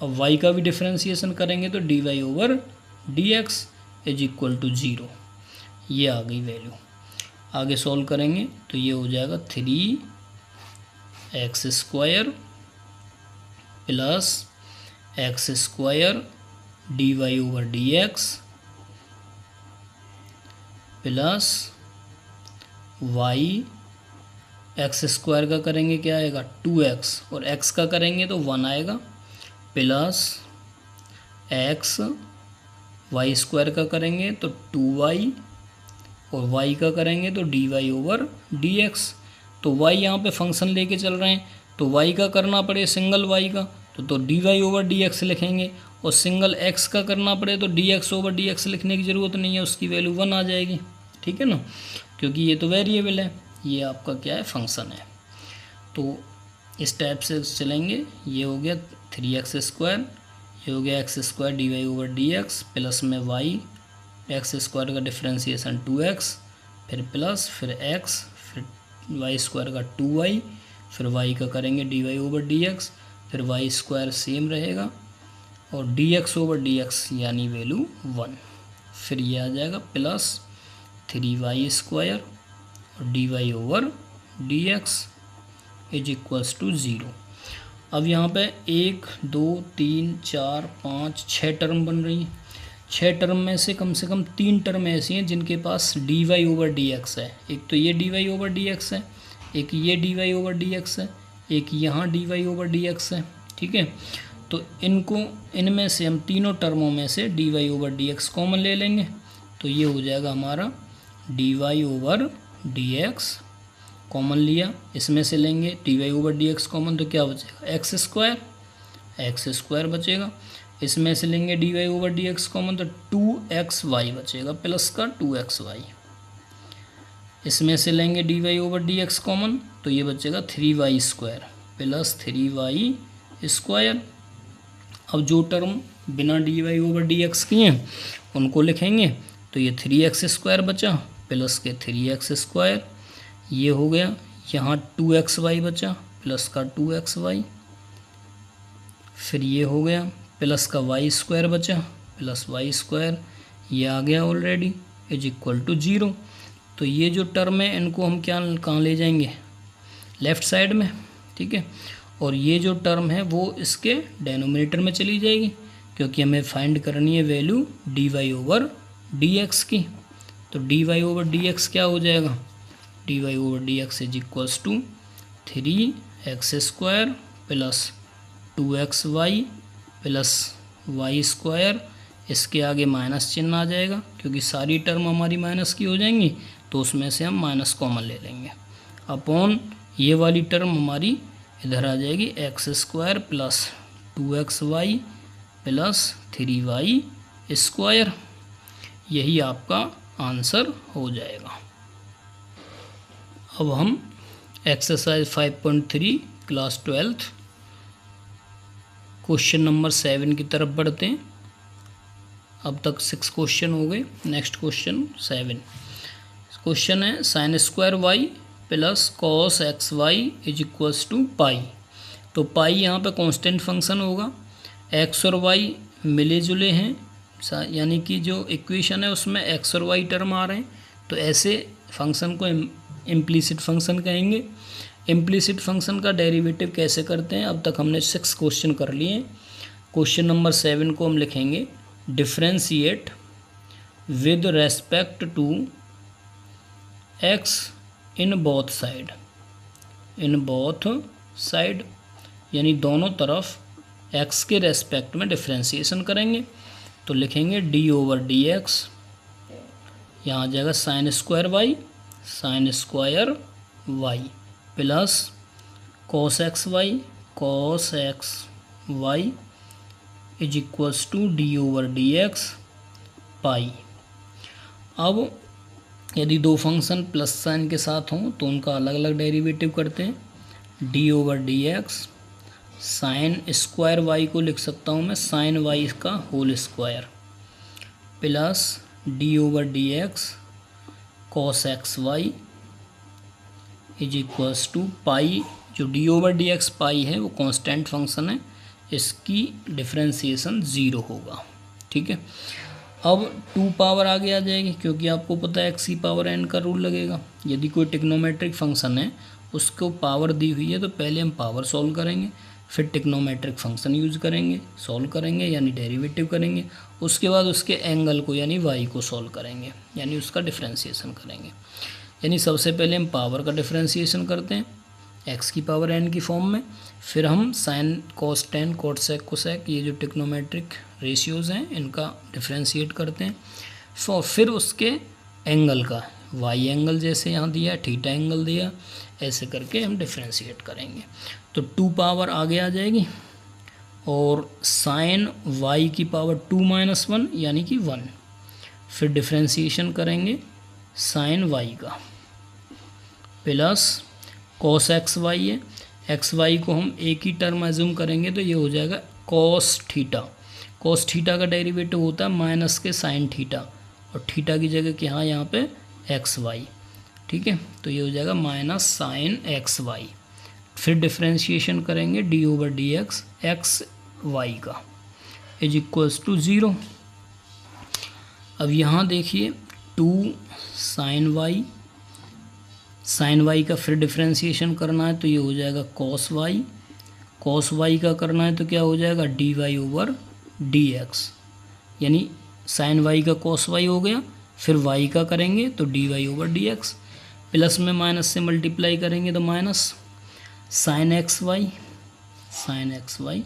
S1: अब वाई का भी डिफ्रेंशिएशन करेंगे तो d y over d x is equal to 0, ये आ गई वैल्यू। आगे सॉल्व करेंगे तो ये हो जाएगा 3x square plus x square d y over d x plus y, x square का करेंगे क्या आएगा 2x और x का करेंगे तो 1 आएगा प्लस x, वाई स्क्वायर का करेंगे तो 2y और y का करेंगे तो d y over d x. तो y यहाँ पे फंक्शन लेके चल रहे हैं तो y का करना पड़े सिंगल y का तो d y over d x लिखेंगे और सिंगल x का करना पड़े तो d x over d x लिखने की ज़रूरत नहीं है, उसकी वैल्यू 1 आ जाएगी, ठीक है ना, क्योंकि ये तो वेरिएबल है, ये आपका क्या है फंक्शन है। तो इस टाइप से चलेंगे, ये हो गया 3x स्क्वायर, ये हो गया x square d y over d x plus में वाई, एक्स स्क्वायर का डिफ्रेंशिएशन 2x फिर प्लस फिर x फिर वाई स्क्वायर का 2y फिर y का करेंगे d y over d x फिर वाई स्क्वायर सेम रहेगा और dx ओवर dx यानी वैल्यू 1, फिर ये आ जाएगा प्लस 3y² और dy/dx इज इक्वल्स टू 0। अब यहाँ पे 1 2 3 4 5 6 टर्म बन रही हैं। 6 टर्म में से कम 3 टर्म ऐसी हैं जिनके पास dy/dx है। एक तो ये dy/dx है, एक ये dy/dx है, एक यहाँ dy/dx है। ठीक है, तो इनमें से हम तीनों टर्मों में से dy/dx कॉमन ले लेंगे, तो ये हो जाएगा हमारा dy/dx। कॉमन लिया, इसमें से लेंगे dy/dx कॉमन, तो क्या बचेगा x² बचेगा। इसमें से लेंगे dy/dx कॉमन, तो 2xy बचेगा प्लस का 2xy। इसमें से लेंगे dy/dx कॉमन, तो ये बचेगा 3y² प्लस 3y²। अब जो टर्म बिना dy/dx किए उनको लिखेंगे, तो ये 3x² बचा प्लस के 3x², ये हो गया। यहाँ 2xy बचा प्लस का 2xy, फिर ये हो गया प्लस का y² बचा प्लस y², ये आ गया ऑलरेडी इज इक्वल टू 0। तो ये जो टर्म है इनको हम कहाँ ले जाएंगे, लेफ़्ट साइड में। ठीक है, और ये जो टर्म है वो इसके डेनोमिनेटर में चली जाएगी, क्योंकि हमें फाइंड करनी है वैल्यू dy/dx की। तो dy/dx क्या हो जाएगा, dy/dx is equals to 3x² plus 2xy plus y²। इसके आगे माइनस चिन्ह आ जाएगा, क्योंकि सारी टर्म हमारी माइनस की हो जाएंगी, तो उसमें से हम माइनस कॉमन ले लेंगे। अपॉन ये वाली टर्म हमारी इधर आ जाएगी x² plus 2xy plus 3y²। यही आपका आंसर हो जाएगा। अब हम exercise 5.3 class 12th question number 7 की तरफ बढ़ते हैं। अब तक 6 क्वेश्चन हो गए, नेक्स्ट क्वेश्चन 7। क्वेश्चन है sin² y plus cos xy is equals to pi. तो पाई यहाँ पे कांस्टेंट फंक्शन होगा, x और y मिले जुले हैं, यानी कि जो इक्वेशन है उसमें x और y टर्म आ रहे हैं, तो ऐसे फंक्शन को इम्प्लीसिट फंक्शन कहेंगे। इम्प्लीसिट फंक्शन का डेरिवेटिव कैसे करते हैं, अब तक हमने 6 क्वेश्चन कर लिए हैं। क्वेश्चन नंबर 7 को हम लिखेंगे differentiate with respect to x in both side. In both side यानी दोनों तरफ x के रेस्पेक्ट में डिफ्रेंशिएशन करेंगे, तो लिखेंगे d/dx। यहाँ आ जाएगा sin² y plus cos xy is equals to d/dx pi. अब यदि दो फंक्शन प्लस साइन के साथ हों तो उनका अलग अलग डेरिवेटिव करते हैं। d/dx sin² y को लिख सकता हूँ मैं sin y का whole square plus d/dx cos xy is equals to pi. जो d/dx पाई है वो कांस्टेंट फंक्शन है, इसकी डिफ्रेंशिएशन 0 होगा। ठीक है, अब 2 पावर आगे आ जाएगी, क्योंकि आपको पता है x⁴n का रूल लगेगा। यदि कोई टिग्नोमेट्रिक फंक्शन है उसको पावर दी हुई है, तो पहले हम पावर सॉल्व करेंगे, फिर टिग्नोमेट्रिक फंक्शन यूज़ करेंगे, सॉल्व करेंगे यानी डेरिवेटिव करेंगे, उसके बाद उसके एंगल को यानी y को सॉल्व करेंगे, यानी उसका डिफ्रेंशिएशन करेंगे। यानी सबसे पहले हम पावर का डिफ्रेंशिएशन करते हैं x⁴n की फॉर्म में, फिर हम sign cos tan cot sec cosec ये जो टिग्नोमेट्रिक रेशियोज़ हैं इनका डिफ्रेंशिएट करते हैं। फिर उसके एंगल का y एंगल जैसे यहाँ दिया, थीटा एंगल दिया, ऐसे करके हम डिफ्रेंशिएट करेंगे। तो 2 पावर आगे आ जाएगी और साइन y की पावर 2 - 1 यानी कि 1। फिर डिफ्रेंशिएशन करेंगे साइन y का प्लस cos xy है, xy को हम एक ही टर्म एज्यूम करेंगे, तो ये हो जाएगा cos थीटा। cos थीटा का डेरिवेटिव होता है माइनस के साइन थीटा, और थीटा की जगह क्या है यहाँ पे xy। ठीक है, तो ये हो जाएगा माइनस साइन xy। फिर डिफ्रेंशिएशन करेंगे d/dx xy का इज इक्वल्स टू 0। अब यहाँ देखिए 2 साइन वाई, साइन वाई का फिर डिफ्रेंशिएशन करना है तो ये हो जाएगा कॉस वाई, कॉस वाई का करना है तो क्या हो जाएगा d y over d x, यानी साइन वाई का कॉस वाई हो गया, फिर वाई का करेंगे तो d y over d x, plus में माइनस से मल्टीप्लाई करेंगे तो minus sine x y, sine x y,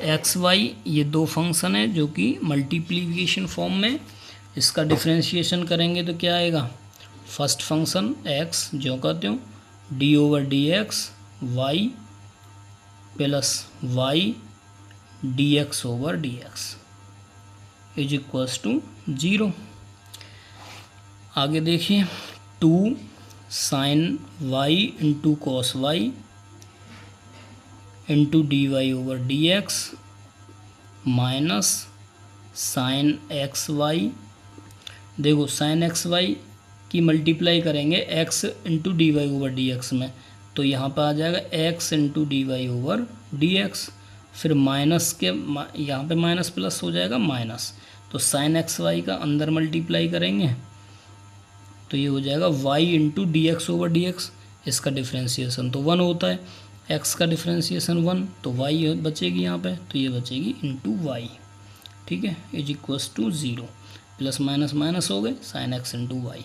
S1: x y ये दो फंक्शन है जो कि मल्टीप्लिकेशन फॉर्म में, इसका डिफ्रेंशिएशन करेंगे तो क्या आएगा, फर्स्ट फंक्शन एक्स जो का त्यों d over d x y plus y d x over d x is equals to 0। आगे देखिए 2 sine y into cos y into d y over d x minus sine x y, देखो sine x y की multiply करेंगे x into d y over d x में, तो यहाँ पर आ जाएगा x into d y over d x, फिर माइनस के यहाँ पे माइनस प्लस हो जाएगा माइनस, तो साइन एक्स वाई का अंदर मल्टीप्लाई करेंगे तो ये हो जाएगा y into d x over d x, इसका डिफ्रेंशिएशन तो 1 होता है, एक्स का डिफ्रेंशिएशन 1 तो वाई बचेगी यहाँ पे, तो ये बचेगी इंटू वाई, ठीक है, is equals to 0, plus minus minus हो गए साइन एक्स इंटू वाई।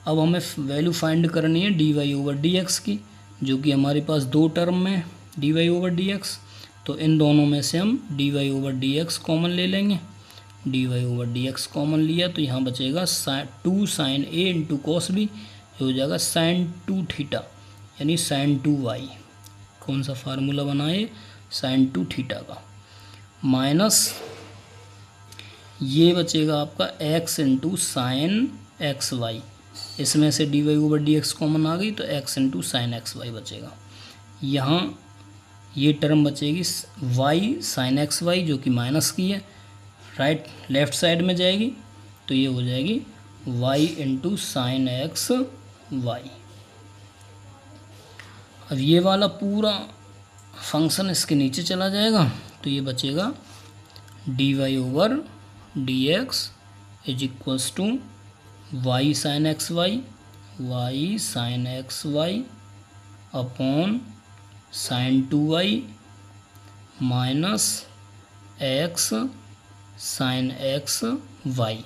S1: अब हमें वैल्यू फाइंड करनी है d y over d x की, जो कि हमारे पास दो टर्म में d y over d x, तो इन दोनों में से हम d y over d x common ले लेंगे, d y over d x common लिया तो यहाँ बचेगा 2 sine a into cos b, हो जाएगा साइन 2 थीटा यानी साइन 2 वाई, कौन सा फार्मूला बनाए साइन 2 थीटा का, माइनस ये बचेगा आपका x into sine x y, इसमें से d y over d x common आ गई तो x into sine x y बचेगा, यहाँ ये टर्म बचेगी वाई साइन एक्स वाई जो कि माइनस की है, राइट लेफ्ट साइड में जाएगी तो ये हो जाएगी y into sine x y. अब ये वाला पूरा फंक्शन इसके नीचे चला जाएगा तो ये बचेगा d y over d x is equals to y sine x y upon sine 2y minus x sine x y,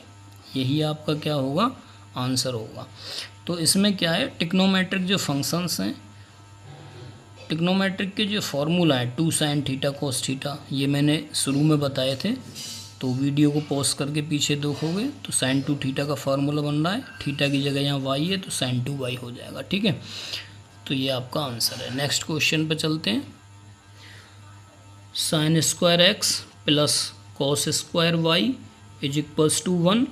S1: यही आपका क्या होगा आंसर होगा। तो इसमें क्या है टिक्नोमेट्रिक जो फंक्शंस हैं, टिक्नोमेट्रिक के जो फॉर्मूला है 2 साइन थीटा कोस थीटा, ये मैंने शुरू में बताए थे, तो वीडियो को पॉज करके पीछे देखोगे तो साइन 2 थीटा का फार्मूला बन रहा है, थीटा की जगह यहाँ वाई है तो साइन 2y हो जाएगा, ठीक है, तो ये आपका आंसर है। नेक्स्ट क्वेश्चन पे चलते हैं, sine square x plus cos square y is equals to 1,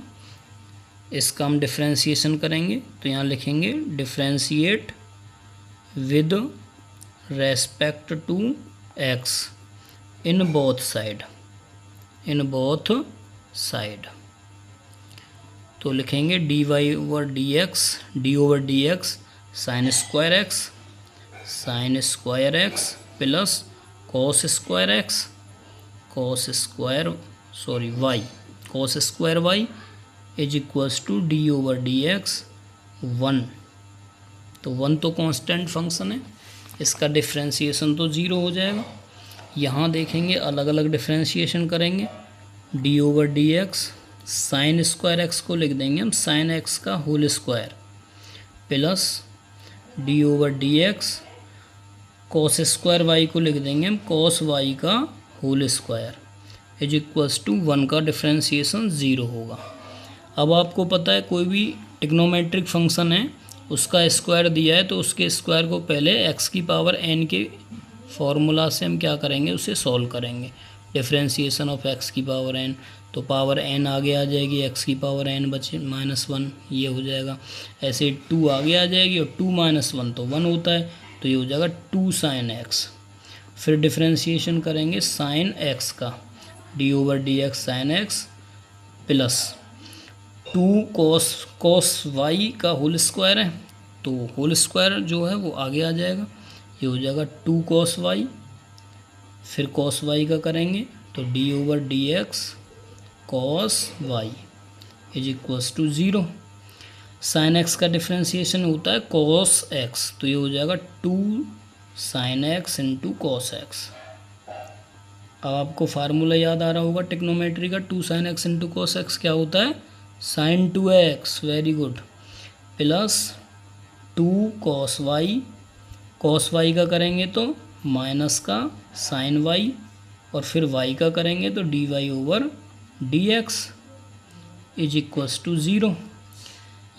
S1: इसका हम डिफ्रेंशिएशन करेंगे तो यहाँ लिखेंगे differentiate with respect to x in both side, तो लिखेंगे d y over d x sine square x plus cos square y is equals to d over d x 1, तो 1 तो कांस्टेंट फंक्शन है, इसका डिफ्रेंशिएशन तो 0 हो जाएगा। यहाँ देखेंगे अलग अलग डिफ्रेंशिएशन करेंगे, d over d x sine square x को लिख देंगे हम साइन एक्स का whole square plus d over d x cos square y को लिख देंगे हम कॉस वाई का whole square is equals to 1 का डिफ्रेंशिएशन 0 होगा। अब आपको पता है कोई भी टिग्नोमेट्रिक फंक्शन है उसका स्क्वायर दिया है तो उसके स्क्वायर को पहले x की पावर n के फॉर्मूला से हम क्या करेंगे उसे सॉल्व करेंगे, डिफ्रेंशिएशन ऑफ x की पावर n, तो पावर n आगे आ जाएगी, x की पावर n बचे -1 ये हो जाएगा, ऐसे 2 आगे आ जाएगी और 2 - 1 तो 1 होता है, तो ये हो जाएगा 2 साइन x, फिर डिफ्रेंशिएशन करेंगे साइन x का d over d x sine x plus 2 cos y का होल स्क्वायर है तो होल स्क्वायर जो है वो आगे आ जाएगा, ये हो जाएगा 2 कॉस वाई, फिर कॉस वाई का करेंगे तो d over d x cos y is equals to 0। Sine x का डिफ्रेंसिएशन होता है कॉस एक्स, तो ये हो जाएगा 2 sine x into cos x. अब आपको फार्मूला याद आ रहा होगा टिग्नोमेट्री का, 2 sine x into cos x क्या होता है, sine 2x, very good, plus 2 cos y, cos y का करेंगे तो माइनस का साइन वाई, और फिर वाई का करेंगे तो d y over d x is equals to 0।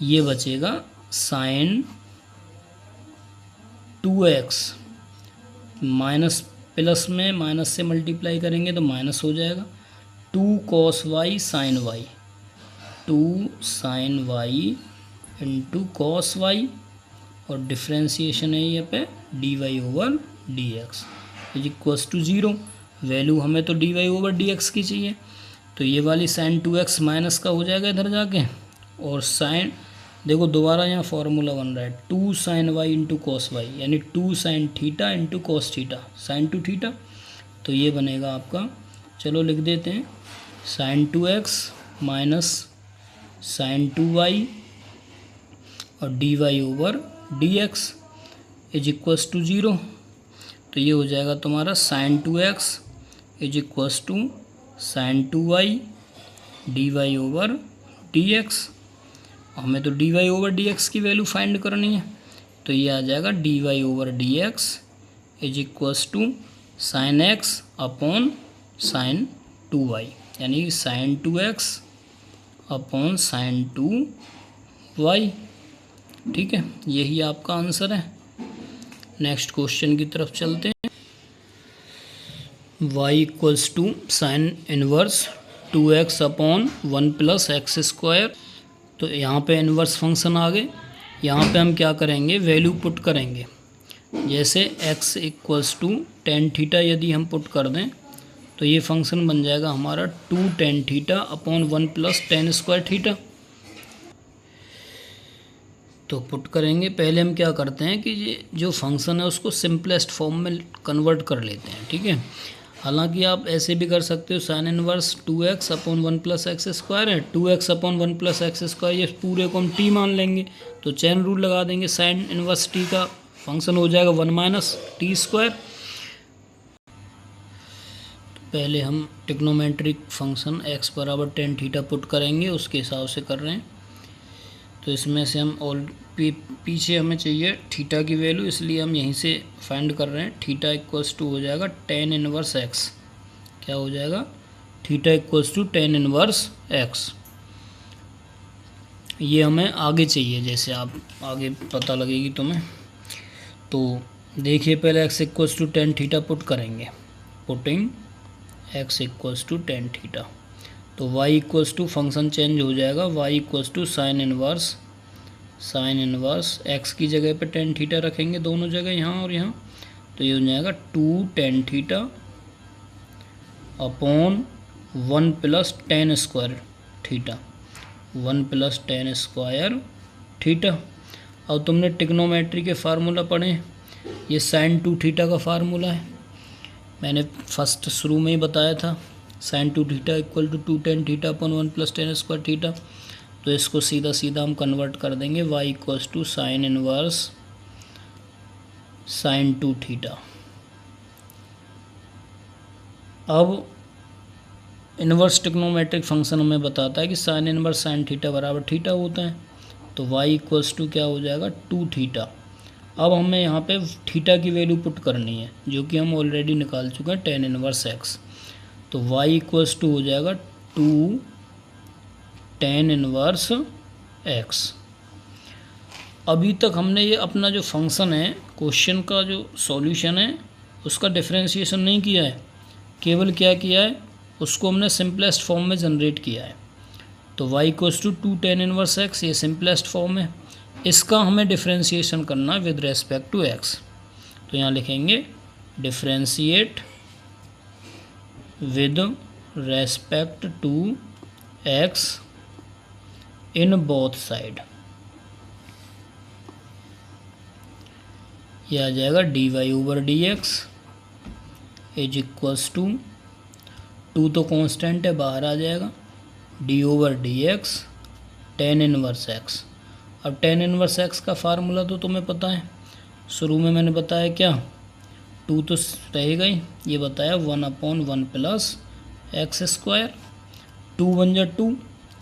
S1: ये बचेगा साइन 2x, माइनस प्लस में माइनस से मल्टीप्लाई करेंगे तो माइनस हो जाएगा, 2 cos y sine y, 2 sine y into cos y, और डिफ्रेंसिएशन है ये पे d y over d x is equals to 0। Value हमें तो d y over d x की चाहिए, तो ये वाली साइन 2x माइनस का हो जाएगा इधर जाके, और साइन देखो दोबारा यहाँ फॉर्मूला बन रहा है 2 sine y into cos y, यानी 2 sine theta into cos theta, sine 2 theta, तो ये बनेगा आपका, चलो लिख देते हैं, sign 2x minus sine 2y और d y over d x is equals to 0। तो ये हो जाएगा तुम्हारा sine 2x is equals to sine 2y d y over d x. हमें तो d y over d x की वैल्यू फाइंड करनी है, तो ये आ जाएगा d y over d x is equals to sine x upon sine 2y, यानी sign 2x upon sine 2y। ठीक है, यही आपका आंसर है। नेक्स्ट क्वेश्चन की तरफ चलते हैं। y equals to sine inverse 2x upon 1 plus x square. तो यहाँ पे इनवर्स फंक्शन आ गए, यहाँ पे हम क्या करेंगे, वैल्यू पुट करेंगे। जैसे x equals to tan theta यदि हम पुट कर दें तो ये फंक्शन बन जाएगा हमारा 2 tan theta upon 1 plus tan square theta. तो पुट करेंगे, पहले हम क्या करते हैं कि ये जो फंक्शन है उसको सिंपलेस्ट फॉर्म में कन्वर्ट कर लेते हैं। ठीक है, हालांकि आप ऐसे भी कर सकते हो, sign inverse 2x upon 1 plus x square है, 2x upon 1 plus x square, ये पूरे को हम t मान लेंगे, तो चेन रूल लगा देंगे, साइन इनवर्स t का फंक्शन हो जाएगा 1 माइनस टी स्क्वायर। पहले हम ट्रिग्नोमेट्रिक फंक्शन x बराबर टेन थीटा पुट करेंगे, उसके हिसाब से कर रहे हैं। तो इसमें से हम ऑल पीछे हमें चाहिए थीटा की वैल्यू, इसलिए हम यहीं से फाइंड कर रहे हैं। थीटा इक्वल्स टू हो जाएगा टेन इनवर्स x, क्या हो जाएगा, theta equals to tan inverse x। ये हमें आगे चाहिए, जैसे आप आगे पता लगेगी तुम्हें। तो देखिए पहले x equals to tan theta put करेंगे, putting x equals to tan theta, तो y equals to function change हो जाएगा, y equals to sine inverse x की जगह पे टेन थीटा रखेंगे दोनों जगह, यहाँ और यहाँ, तो ये हो जाएगा 2 tan theta upon 1 plus tan square theta, 1 plus tan square theta. अब तुमने ट्रिग्नोमेट्री के फार्मूला पढ़े, ये साइन 2 थीटा का फार्मूला है, मैंने फर्स्ट शुरू में ही बताया था, sine 2 theta equal to 2 tan theta upon 1 plus tan square theta. तो इसको सीधा सीधा हम कन्वर्ट कर देंगे, y equals to sine inverse sine 2 theta. अब इनवर्स ट्रिग्नोमेट्रिक फंक्शन हमें बताता है कि साइन इनवर्स साइन थीटा बराबर थीटा होता है, तो y इक्वल्स टू क्या हो जाएगा, 2 थीटा। अब हमें यहाँ पे थीटा की वैल्यू पुट करनी है, जो कि हम ऑलरेडी निकाल चुके हैं, टेन इनवर्स x, तो y इक्वल्स टू हो जाएगा 2 टेन इनवर्स x। अभी तक हमने ये अपना जो फंक्शन है, क्वेश्चन का जो सॉल्यूशन है, उसका डिफरेंशिएशन नहीं किया है, केवल क्या किया है, उसको हमने सिंपलेस्ट फॉर्म में जनरेट किया है। तो y equals to 2 tan inverse x, ये सिंपलेस्ट फॉर्म है, इसका हमें डिफरेंशिएशन करना है विद रेस्पेक्ट टू x। तो यहाँ लिखेंगे differentiate with respect to x in both side, यह आ जाएगा d y over d x is equals to 2 तो कांस्टेंट है, बाहर आ जाएगा, d over d x tan inverse x. अब टेन इनवर्स एक्स का फार्मूला तो तुम्हें पता है, शुरू में मैंने बताया क्या, 2 तो रहेगा ही, ये बताया 1/1 प्लस एक्स स्क्वायर, 2 बन जा 2,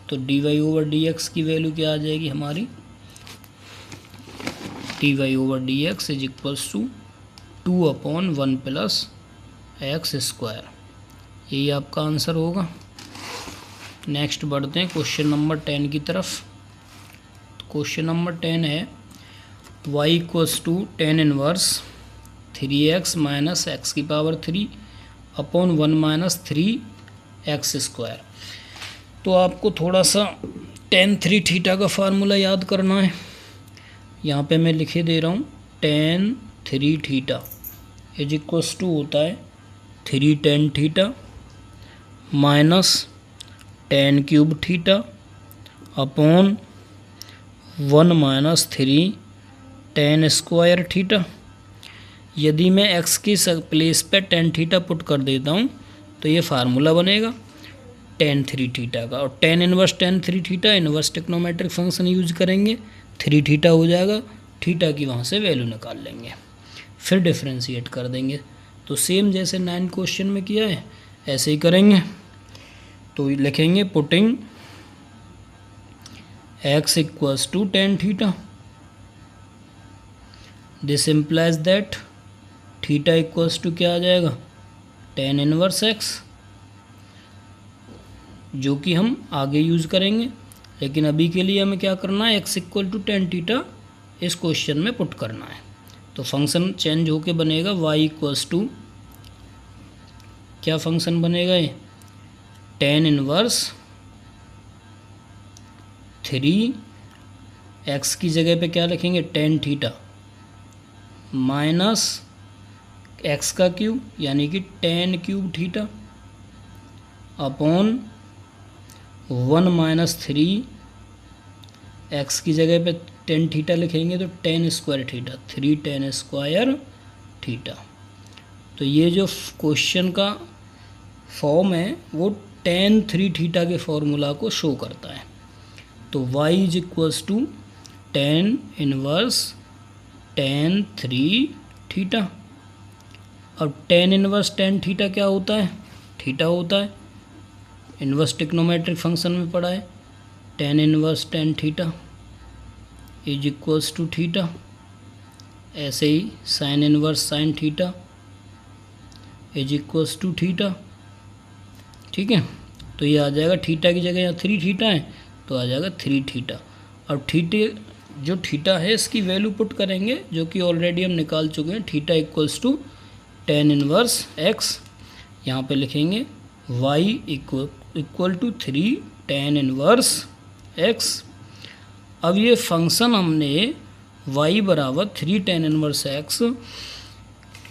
S1: तो dy/dx की वैल्यू क्या आ जाएगी हमारी, dy/dx is equals to 2/1 plus x square, यही आपका आंसर होगा। नेक्स्ट बढ़ते हैं क्वेश्चन नंबर 10 की तरफ। क्वेश्चन नंबर 10 है y equals to tan inverse 3x minus x की power 3 upon 1 minus 3x square. तो आपको थोड़ा सा tan 3 थीटा का फार्मूला याद करना है। यहाँ पे मैं लिखे दे रहा हूँ tan 3 theta is equals to होता है 3 tan theta minus tan cube theta upon 1 minus 3 tan square theta. यदि मैं x की प्लेस पे tan थीटा पुट कर देता हूँ तो ये फार्मूला बनेगा tan 3 थीटा का, और tan inverse tan 3 theta inverse trigonometric function use करेंगे, 3 थीटा हो जाएगा, थीटा की वहाँ से वैल्यू निकाल लेंगे, फिर डिफ्रेंशिएट कर देंगे। तो सेम जैसे 9 क्वेश्चन में किया है ऐसे ही करेंगे। तो लिखेंगे putting x equals to tan theta, this implies that theta equals to क्या आ जाएगा, tan इनवर्स x, जो कि हम आगे यूज़ करेंगे, लेकिन अभी के लिए हमें क्या करना है, x equal to tan theta इस क्वेश्चन में पुट करना है। तो फंक्शन चेंज होके बनेगा y इक्वल्स टू, क्या फंक्शन बनेगा ये, tan इनवर्स 3x की जगह पे क्या लिखेंगे tan थीटा माइनस x का क्यूब यानी कि tan cube theta upon 1 minus 3x की जगह पे tan थीटा लिखेंगे तो tan square theta, 3 tan square theta. तो ये जो क्वेश्चन का फॉर्म है वो tan 3 थीटा के फॉर्मूला को शो करता है। तो y is equals to tan inverse tan 3 theta. अब tan इनवर्स tan थीटा क्या होता है, थीटा होता है, इनवर्स टिक्नोमेट्रिक फंक्शन में पढ़ा है, tan inverse tan theta is equals to theta. ऐसे ही sin inverse sin theta is equals to theta. ठीक है, तो ये आ जाएगा थीटा की जगह यहाँ 3 थीटा है तो आ जाएगा 3 थीटा। अब थीटे जो थीटा है इसकी वैल्यू पुट करेंगे जो कि ऑलरेडी हम निकाल चुके हैं, theta equals to tan inverse x, यहाँ पे लिखेंगे y equal to 3 tan inverse x। अब ये फंक्शन हमने y बराबर 3 tan इनवर्स x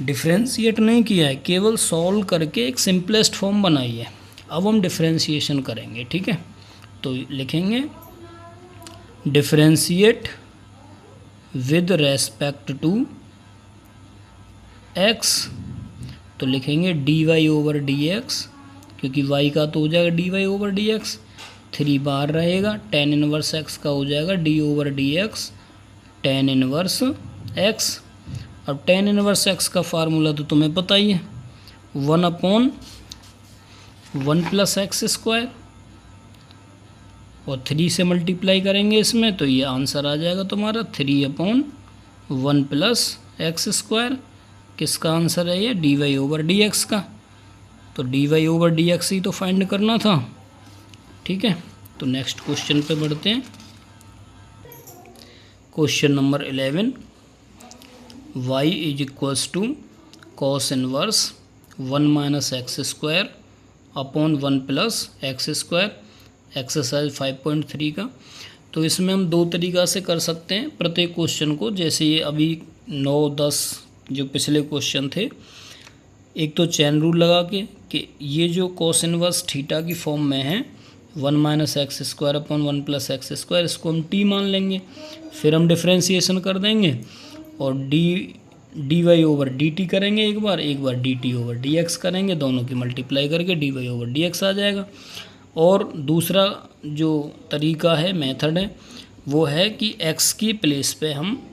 S1: डिफ्रेंशिएट नहीं किया है, केवल सॉल्व करके एक सिंपलेस्ट फॉर्म बनाई है। अब हम डिफ्रेंशिएशन करेंगे, ठीक है। तो लिखेंगे differentiate with respect to x, तो लिखेंगे dy/dx, क्योंकि y का तो हो जाएगा dy/dx, 3 बाहर रहेगा, tan इनवर्स x का हो जाएगा d/dx tan इनवर्स x। अब tan इनवर्स x का फार्मूला तो तुम्हें पता ही है, 1/1 प्लस एक्स स्क्वायर, और 3 से मल्टीप्लाई करेंगे इसमें तो ये आंसर आ जाएगा तुम्हारा 3/1 प्लस एक्स स्क्वायर। किसका आंसर है ये, dy/dx का। तो dy/dx ही तो फाइंड करना था, ठीक है। तो नेक्स्ट क्वेश्चन पे बढ़ते हैं। Question number 11, y is equals to cos inverse 1 minus x square upon 1 plus x square, exercise 5.3 का। तो इसमें हम 2 तरीक़ा से कर सकते हैं प्रत्येक क्वेश्चन को, जैसे ये अभी 9, 10 जो पिछले क्वेश्चन थे, एक तो चैन रूल लगा के कि ये जो कॉस इनवर्स थीटा की फॉर्म में है 1 minus x square upon 1 plus x square, इसको हम t मान लेंगे, फिर हम डिफ्रेंशिएशन कर देंगे और dy/dt करेंगे, एक बार dt/dx करेंगे, दोनों की मल्टीप्लाई करके dy/dx आ जाएगा। और दूसरा जो तरीका है, मेथड है, वो है कि x की प्लेस पे हम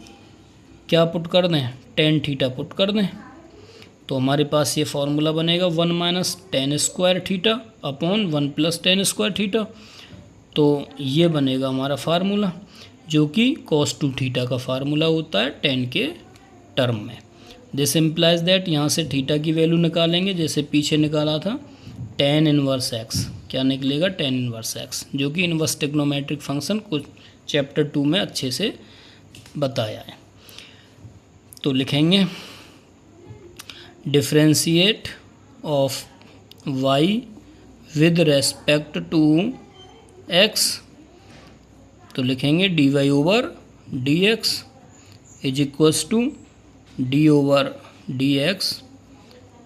S1: क्या पुट कर दें, टेन थीटा पुट कर दें। तो हमारे पास ये फॉर्मूला बनेगा 1 minus tan square theta upon 1 plus tan square theta. तो ये बनेगा हमारा फार्मूला, जो कि cos 2 थीटा का फार्मूला होता है टेन के टर्म में। दिस इम्प्लाइज दैट, यहाँ से थीटा की वैल्यू निकालेंगे जैसे पीछे निकाला था, टेन इनवर्स एक्स। क्या निकलेगा, टेन इनवर्स एक्स, जो कि इनवर्स ट्रिग्नोमेट्रिक फंक्शन कुछ चैप्टर 2 में अच्छे से बताया है। तो लिखेंगे differentiate of y with respect to x, तो लिखेंगे dy over dx is equals to d over dx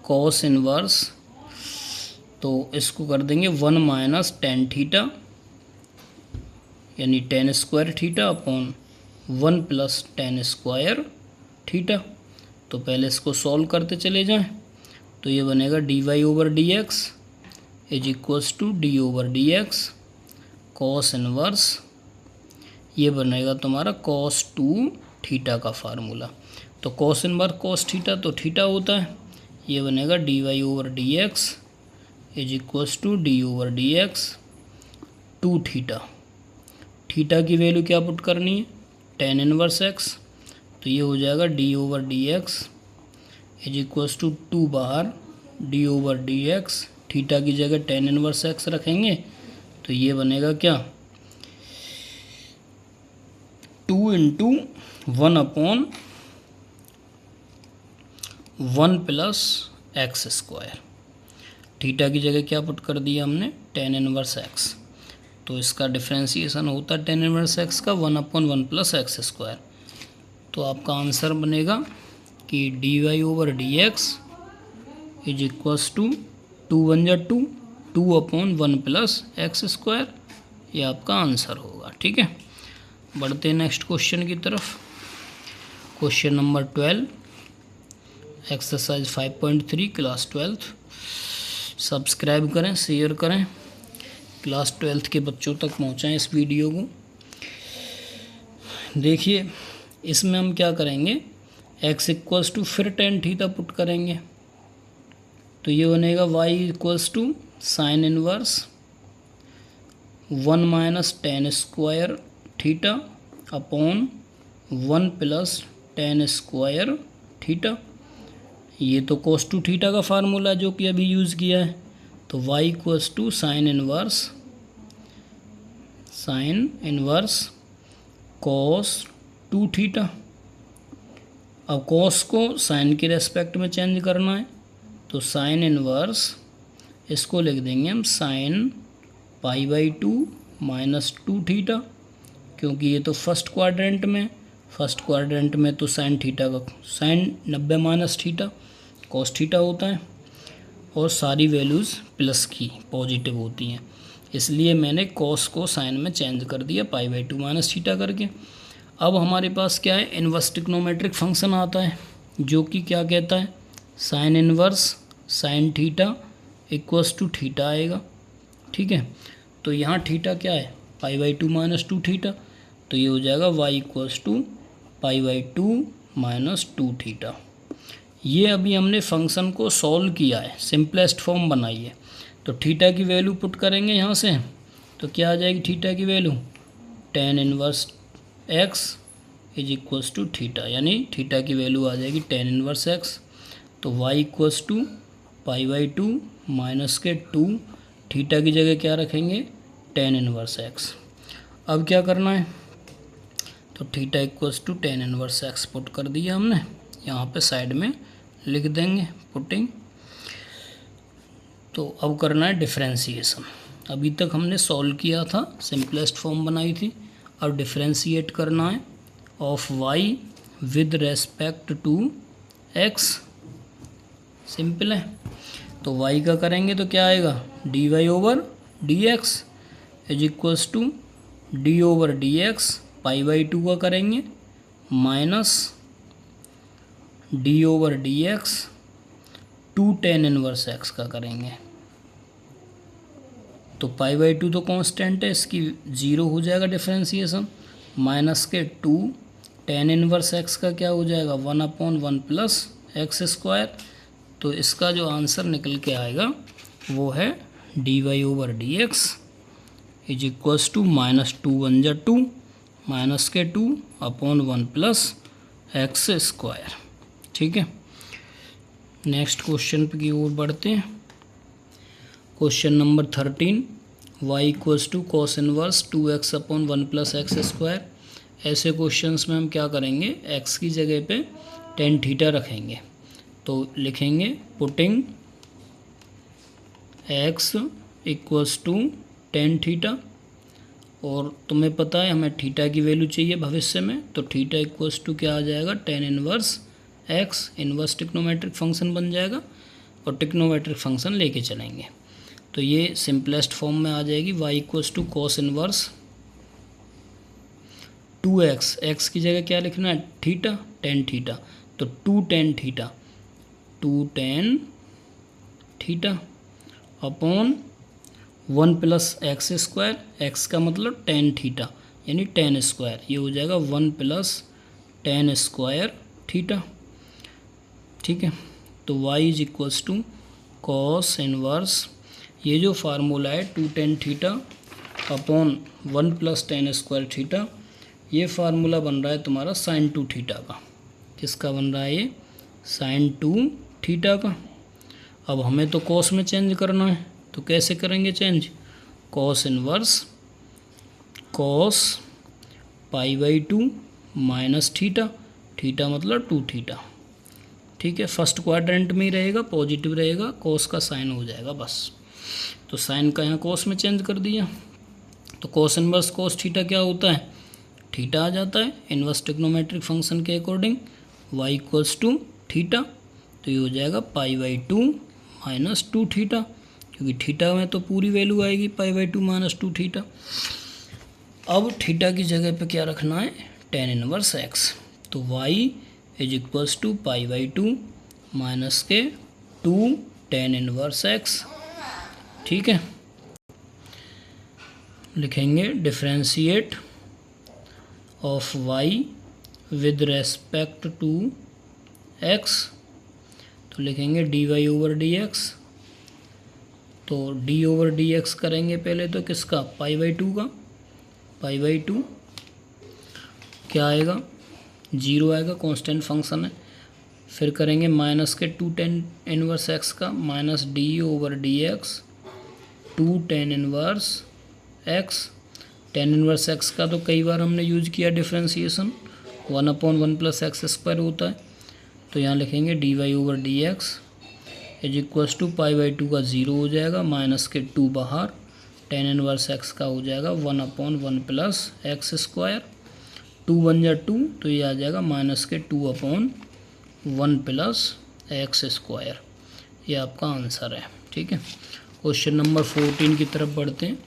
S1: cos inverse, तो इसको कर देंगे 1 माइनस टेन थीटा यानी tan square theta upon 1 plus tan square theta. तो पहले इसको सॉल्व करते चले जाएं, तो ये बनेगा d y over d x is equals to d over d x cos inverse, ये बनेगा तुम्हारा कॉस 2 थीटा का फार्मूला। तो कॉस इनवर्स कॉस थीटा तो थीटा होता है, ये बनेगा d y over d x is equals to d over d x 2 theta. Theta की वैल्यू क्या पुट करनी है, टेन इनवर्स एक्स, तो ये हो जाएगा d over d x is equals to 2 बाहर d over d x, theta की जगह टेन इनवर्स एक्स रखेंगे, तो ये बनेगा क्या 2 into 1 upon 1 plus x square. Theta की जगह क्या पुट कर दिया हमने, टेन इनवर्स एक्स, तो इसका डिफ्रेंशिएशन होता है टेन इनवर्स एक्स का 1 अपॉन 1 प्लस एक्स स्क्वायर। तो आपका आंसर बनेगा कि d y over d x is equals to 2 1 जा 2, 2 अपॉन 1 प्लस एक्स स्क्वायर, ये आपका आंसर होगा। ठीक है, बढ़ते हैं नेक्स्ट क्वेश्चन की तरफ। Question number 12, exercise 5.3 class 12th। Subscribe करें, शेयर करें, क्लास 12th के बच्चों तक पहुंचाएं इस वीडियो को। देखिए इसमें हम क्या करेंगे, x इक्वल्स टू फिर टेन थीटा पुट करेंगे, तो ये बनेगा y equals to sine inverse 1 minus tan square theta upon 1 plus tan square theta. ये तो cos 2 थीटा का फार्मूला जो कि अभी यूज़ किया है, तो y equals to sine inverse cos 2 theta. अब cos को साइन के रेस्पेक्ट में चेंज करना है, तो साइन इनवर्स इसको लिख देंगे हम sine pi by 2 minus 2 theta, क्योंकि ये तो फर्स्ट क्वाड्रेंट में तो साइन थीटा का sine 90 minus theta cos theta होता है, और सारी वैल्यूज़ प्लस की पॉजिटिव होती हैं, इसलिए मैंने कॉस को साइन में चेंज कर दिया पाई बाई 2 माइनस थीटा करके। अब हमारे पास क्या है, इनवर्स ट्रिग्नोमेट्रिक फंक्शन आता है जो कि क्या कहता है, sine inverse sine theta equals to theta आएगा। ठीक है, तो यहाँ थीटा क्या है, पाई बाई 2 माइनस 2 थीटा, तो ये हो जाएगा y equals to pi by 2 minus 2 theta. ये अभी हमने फंक्शन को सॉल्व किया है, सिंपलेस्ट फॉर्म बनाई है, तो थीटा की वैल्यू पुट करेंगे यहाँ से, तो क्या आ जाएगी थीटा की value, tan inverse x is equals to theta, यानी थीटा की वैल्यू आ जाएगी टेन इनवर्स एक्स, तो y equals to pi by 2 minus के 2, थीटा की जगह क्या रखेंगे, टेन इनवर्स एक्स। अब क्या करना है, तो theta equals to tan inverse x put कर दिया हमने, यहाँ पे साइड में लिख देंगे पुटिंग। तो अब करना है डिफ्रेंशिएशन। अभी तक हमने सॉल्व किया था, सिंपलेस्ट फॉर्म बनाई थी, अब डिफ्रेंशिएट करना है of y with respect to x। Simple है, तो y का करेंगे तो क्या आएगा, d y over d x is equals to d over d x, pi by 2 का करेंगे minus d over d x 2 tan inverse x का करेंगे। तो π/2 तो कांस्टेंट है, इसकी 0 हो जाएगा डिफरेंशिएशन, माइनस के 2 tan इनवर्स x का क्या हो जाएगा 1/1 प्लस एक्स स्क्वायर। तो इसका जो आंसर निकल के आएगा वो है dy/dx इज इक्वल्स टू -2 1 जा 2 माइनस के 2/1 प्लस एक्स स्क्वायर। ठीक है, नेक्स्ट क्वेश्चन की ओर बढ़ते हैं। Question number 13, y equals to cos inverse 2x/1 plus x square. ऐसे क्वेश्चंस में हम क्या करेंगे, x की जगह पे tan थीटा रखेंगे। तो लिखेंगे putting x equals to tan theta, और तुम्हें पता है हमें थीटा की वैल्यू चाहिए भविष्य में, तो थीटा इक्वल्स टू क्या आ जाएगा tan inverse x, inverse टिक्नोमेट्रिक function बन जाएगा, और टिक्नोमेट्रिक फंक्शन लेके चलेंगे तो ये सिंपलेस्ट फॉर्म में आ जाएगी। y equals to cos inverse 2x, x की जगह क्या लिखना है थीटा, tan थीटा, तो 2 tan theta upon 1 plus x square, x का मतलब tan थीटा यानी tan स्क्वायर, ये हो जाएगा 1 प्लस tan स्क्वायर थीटा। ठीक है, तो y is equals to cos inverse, ये जो फार्मूला है 2 tan theta upon 1 plus tan square theta, ये फार्मूला बन रहा है तुम्हारा sin 2 थीटा का। किसका बन रहा है ये, sin 2 थीटा का। अब हमें तो कॉस में चेंज करना है, तो कैसे करेंगे change, cos inverse cos π/2 minus theta, theta मतलब 2 थीटा। ठीक है, फर्स्ट क्वाड्रेंट में ही रहेगा, पॉजिटिव रहेगा, कॉस का साइन हो जाएगा बस। तो साइन का यहाँ कॉस में चेंज कर दिया, तो कॉस इनवर्स कॉस थीटा क्या होता है, थीटा आ जाता है इनवर्स ट्रिग्नोमेट्रिक फंक्शन के according. y equals to theta, तो ये हो जाएगा π/2 माइनस 2 थीटा, क्योंकि थीटा में तो पूरी वैल्यू आएगी π/2 माइनस 2 थीटा। अब थीटा की जगह पे क्या रखना है, tan इनवर्स x, तो y is equals to π/2 minus के 2 tan इनवर्स x। ठीक है, लिखेंगे differentiate of y with respect to x, तो लिखेंगे dy/dx, तो d/dx करेंगे पहले तो किसका π/2 का, π/2 क्या आएगा 0 आएगा, कांस्टेंट फंक्शन है। फिर करेंगे माइनस के 2 tan इनवर्स x का, minus d/dx 2 tan inverse x, tan inverse x का तो कई बार हमने यूज किया डिफरेंशिएशन, 1/1 प्लस एक्स स्क्वायर होता है, तो यहाँ लिखेंगे dy/dx इज इक्वल्स टू π/2 का 0 हो जाएगा, माइनस के 2 बाहर, tan इनवर्स x का हो जाएगा 1/1 प्लस एक्स स्क्वायर, 2 1 जा 2, तो ये आ जाएगा माइनस के 2/1 प्लस एक्स स्क्वायर। ये आपका आंसर है। ठीक है, क्वेश्चन नंबर 14 की तरफ बढ़ते हैं।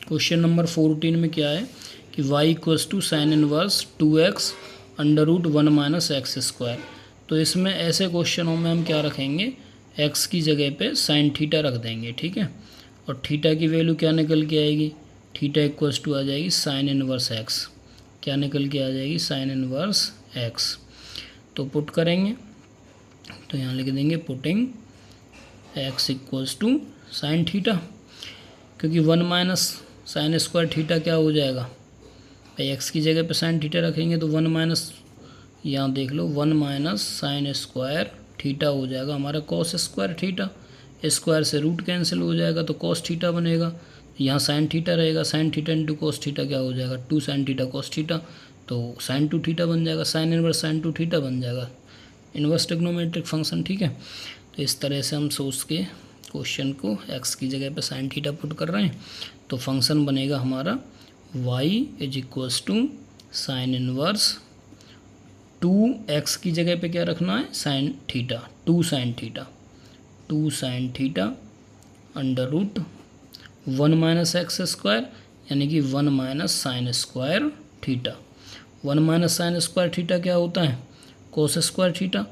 S1: क्वेश्चन नंबर 14 में क्या है कि y equals to sine inverse 2x √1 minus x square. तो इसमें ऐसे क्वेश्चनों में हम क्या रखेंगे, x की जगह पे साइन थीटा रख देंगे। ठीक है, और थीटा की वैल्यू क्या निकल के आएगी, थीटा इक्वल्स टू आ जाएगी साइन इनवर्स x, क्या निकल के आ जाएगी साइन इनवर्स x। तो पुट करेंगे, तो यहाँ लिख देंगे putting x equals to sine theta, क्योंकि 1 माइनस साइन स्क्वायर थीटा क्या हो जाएगा भाई, x की जगह पे साइन थीटा रखेंगे तो 1 माइनस, यहाँ देख लो 1 माइनस साइन स्क्वायर थीटा हो जाएगा हमारा कॉस स्क्वायर थीटा, स्क्वायर से रूट कैंसिल हो जाएगा तो कॉस थीटा बनेगा, यहाँ साइन थीटा रहेगा, sign theta into cos theta क्या हो जाएगा 2 साइन थीटा कॉस थीटा, तो साइन 2 थीटा बन जाएगा, साइन इनवर्स साइन 2 थीटा बन जाएगा इनवर्स ट्रिग्नोमेट्रिक फंक्शन। ठीक है, तो इस तरह से हम सोच के क्वेश्चन को x की जगह पे साइन थीटा पुट कर रहे हैं, तो फंक्शन बनेगा हमारा y is equals to sine inverse 2x की जगह पे क्या रखना है sine theta, 2 sine theta √1 minus x square, यानी कि 1 minus sine square theta. 1 minus sine square theta क्या होता है कोस स्क्वायर थीटा,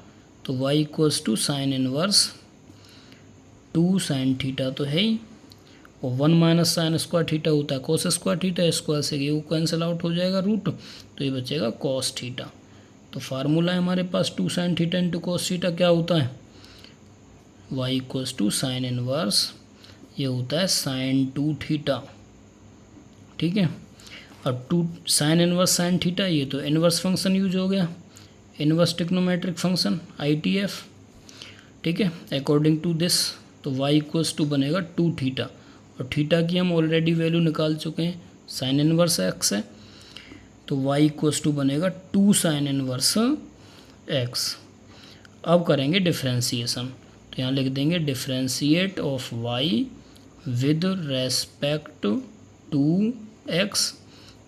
S1: तो y equals to sine inverse 2 sine theta तो है ही, और 1 माइनस साइन स्क्वायर थीटा होता है कोस स्क्वायर थीटा, स्क्वायर से ये वो कैंसिल आउट हो जाएगा रूट, तो ये बचेगा कॉस थीटा। तो फार्मूला है हमारे पास 2 sine theta into cos theta क्या होता है, y equals to sine inverse, ये होता है साइन 2 थीटा। ठीक है, अब 2 साइन इनवर्स साइन थीटा, ये तो इनवर्स फंक्शन यूज हो गया, इनवर्स ट्रिग्नोमेट्रिक फंक्शन ITF। ठीक है, अकॉर्डिंग टू दिस तो y इक्वल्स टू बनेगा 2 थीटा, और थीटा की हम ऑलरेडी वैल्यू निकाल चुके हैं, साइन इनवर्स x है, तो y इक्वल्स टू बनेगा 2 साइन इनवर्स x। अब करेंगे डिफ्रेंसीएशन, तो यहाँ लिख देंगे differentiate of y with respect to x,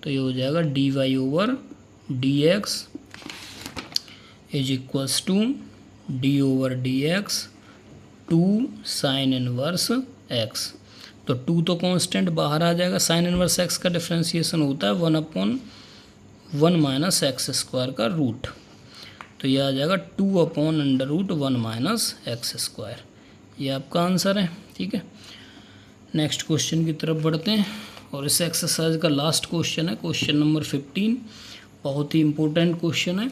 S1: तो ये हो जाएगा dy over dx is equals to d over dx 2 sine inverse x। तो 2 तो कांस्टेंट बाहर आ जाएगा, साइन इनवर्स x का डिफ्रेंशिएशन होता है 1/1 माइनस एक्स स्क्वायर का रूट, तो ये आ जाएगा 2/√1 माइनस एक्स स्क्वायर, ये आपका आंसर है। ठीक है, नेक्स्ट क्वेश्चन की तरफ बढ़ते हैं, और इस एक्सरसाइज का लास्ट क्वेश्चन है, क्वेश्चन नंबर 15। बहुत ही इम्पोर्टेंट क्वेश्चन है,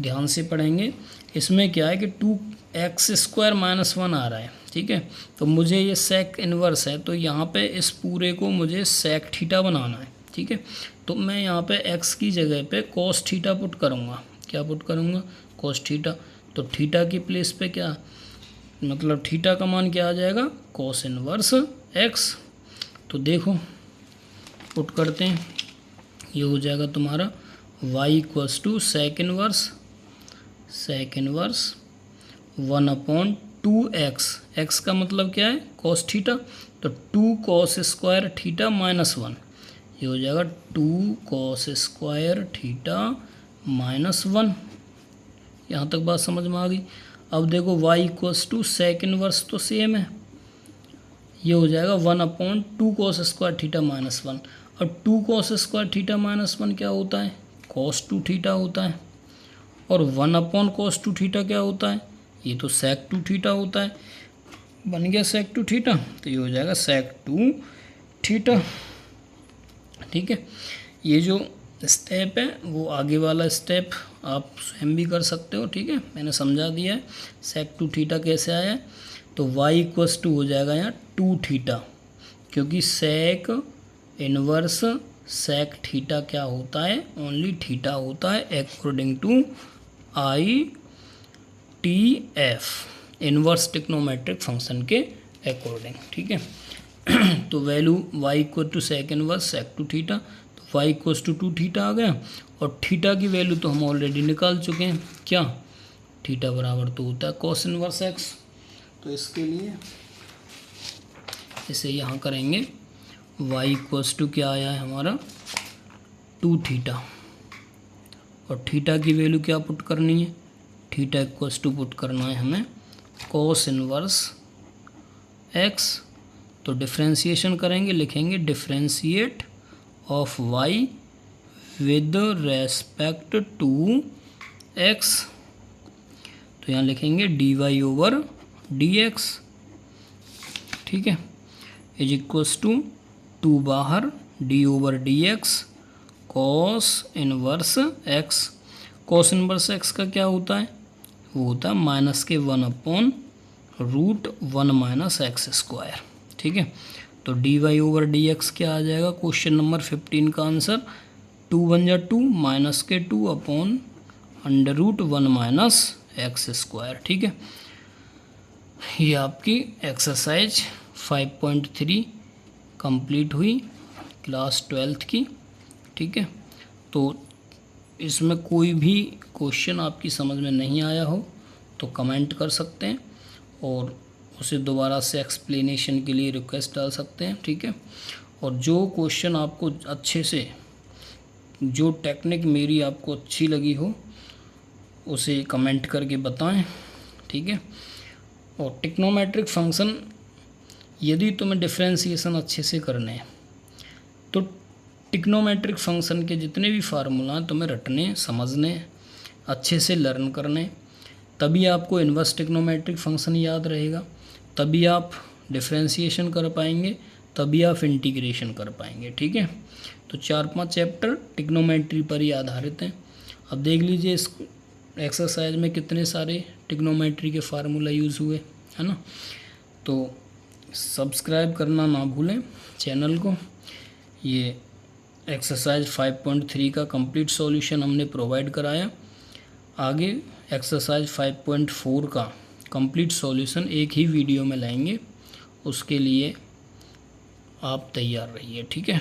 S1: ध्यान से पढ़ेंगे। इसमें क्या है कि 2x² - 1 आ रहा है। ठीक है, तो मुझे ये सेक इनवर्स है, तो यहाँ पे इस पूरे को मुझे सेक थीटा बनाना है। ठीक है, तो मैं यहाँ पे x की जगह पे कॉस थीटा पुट करूँगा। क्या पुट करूँगा, कॉस थीटा। तो थीटा की प्लेस पे क्या, मतलब थीटा का मान क्या आ जाएगा, कॉस इनवर्स x। तो देखो पुट करते हैं, ये हो जाएगा तुम्हारा y equals to sec inverse 1/2x, x का मतलब क्या है, कॉस थीटा, तो 2 कॉस स्क्वायर थीटा -1, ये हो जाएगा 2 कॉस स्क्वायर थीटा -1। यहाँ तक बात समझ में आ गई। अब देखो y equals to sec inverse तो सेम है, ये हो जाएगा 1/2 कॉस स्क्वायर थीटा -1। अब 2 कॉस स्क्वायर थीटा -1 क्या होता है, कॉस 2 थीटा होता है, और 1/cos 2 थीटा क्या होता है, ये तो सेक 2 थीटा होता है। बन गया सेक 2 थीटा, तो ये हो जाएगा सेक 2 थीटा। ठीक है, ये जो स्टेप है वो आगे वाला स्टेप आप स्वयं भी कर सकते हो। ठीक है, मैंने समझा दिया है सेक 2 थीटा कैसे आया है। तो y इक्वल्स टू हो जाएगा यहाँ 2 थीटा, क्योंकि सेक इनवर्स सेक थीटा क्या होता है, ओनली थीटा होता है according to ITF, inverse trigonometric function के अकॉर्डिंग। ठीक है, तो value y equal to sec inverse sec 2 theta, तो y इक्वल्स टू 2 थीटा आ गया, और थीटा की वैल्यू तो हम ऑलरेडी निकाल चुके हैं, क्या, थीटा बराबर तो होता है कॉस इनवर्स x। तो इसके लिए इसे यहाँ करेंगे, y इक्वल्स टू क्या आया है हमारा 2 थीटा, और थीटा की वैल्यू क्या पुट करनी है, थीटा इक्वल्स टू पुट करना है हमें कॉस इनवर्स x। तो डिफ्रेंशिएशन करेंगे, लिखेंगे differentiate of y with respect to x, तो यहाँ लिखेंगे dy ओवर dx। ठीक है, इज इक्वल्स टू 2 बाहर d over dx cos inverse x। Cos inverse x का क्या होता है, वो होता है -1/√1 माइनस एक्स स्क्वायर। ठीक है, तो dy ओवर dx क्या आ जाएगा, क्वेश्चन नंबर 15 का आंसर 2 बन जा 2 -2/√1 माइनस एक्स स्क्वायर। ठीक है, ये आपकी एक्सरसाइज 5.3 कंप्लीट हुई क्लास 12th की। ठीक है, तो इसमें कोई भी क्वेश्चन आपकी समझ में नहीं आया हो तो कमेंट कर सकते हैं, और उसे दोबारा से एक्सप्लेनेशन के लिए रिक्वेस्ट डाल सकते हैं। ठीक है, और जो क्वेश्चन आपको अच्छे से, जो टेक्निक मेरी आपको अच्छी लगी हो उसे कमेंट करके बताएं। ठीक है, और ट्रिग्नोमेट्रिक फंक्शन यदि तुम्हें डिफ्रेंशिएशन अच्छे से करने हैं तो ट्रिग्नोमेट्रिक फंक्शन के जितने भी फार्मूला तुम्हें रटने, समझने, अच्छे से लर्न करने, तभी आपको इन्वर्स ट्रिग्नोमेट्रिक फंक्शन याद रहेगा, तभी आप डिफ्रेंशिएशन कर पाएंगे, तभी आप इंटीग्रेशन कर पाएंगे। ठीक है, तो 4-5 चैप्टर ट्रिग्नोमेट्री पर ही आधारित हैं। अब देख लीजिए इस एक्सरसाइज में कितने सारे ट्रिग्नोमेट्री के फार्मूला यूज़ हुए, है ना। तो सब्सक्राइब करना ना भूलें चैनल को। ये एक्सरसाइज 5.3 का कंप्लीट सॉल्यूशन हमने प्रोवाइड कराया। आगे एक्सरसाइज 5.4 का कंप्लीट सॉल्यूशन एक ही वीडियो में लाएंगे, उसके लिए आप तैयार रहिए। ठीक है।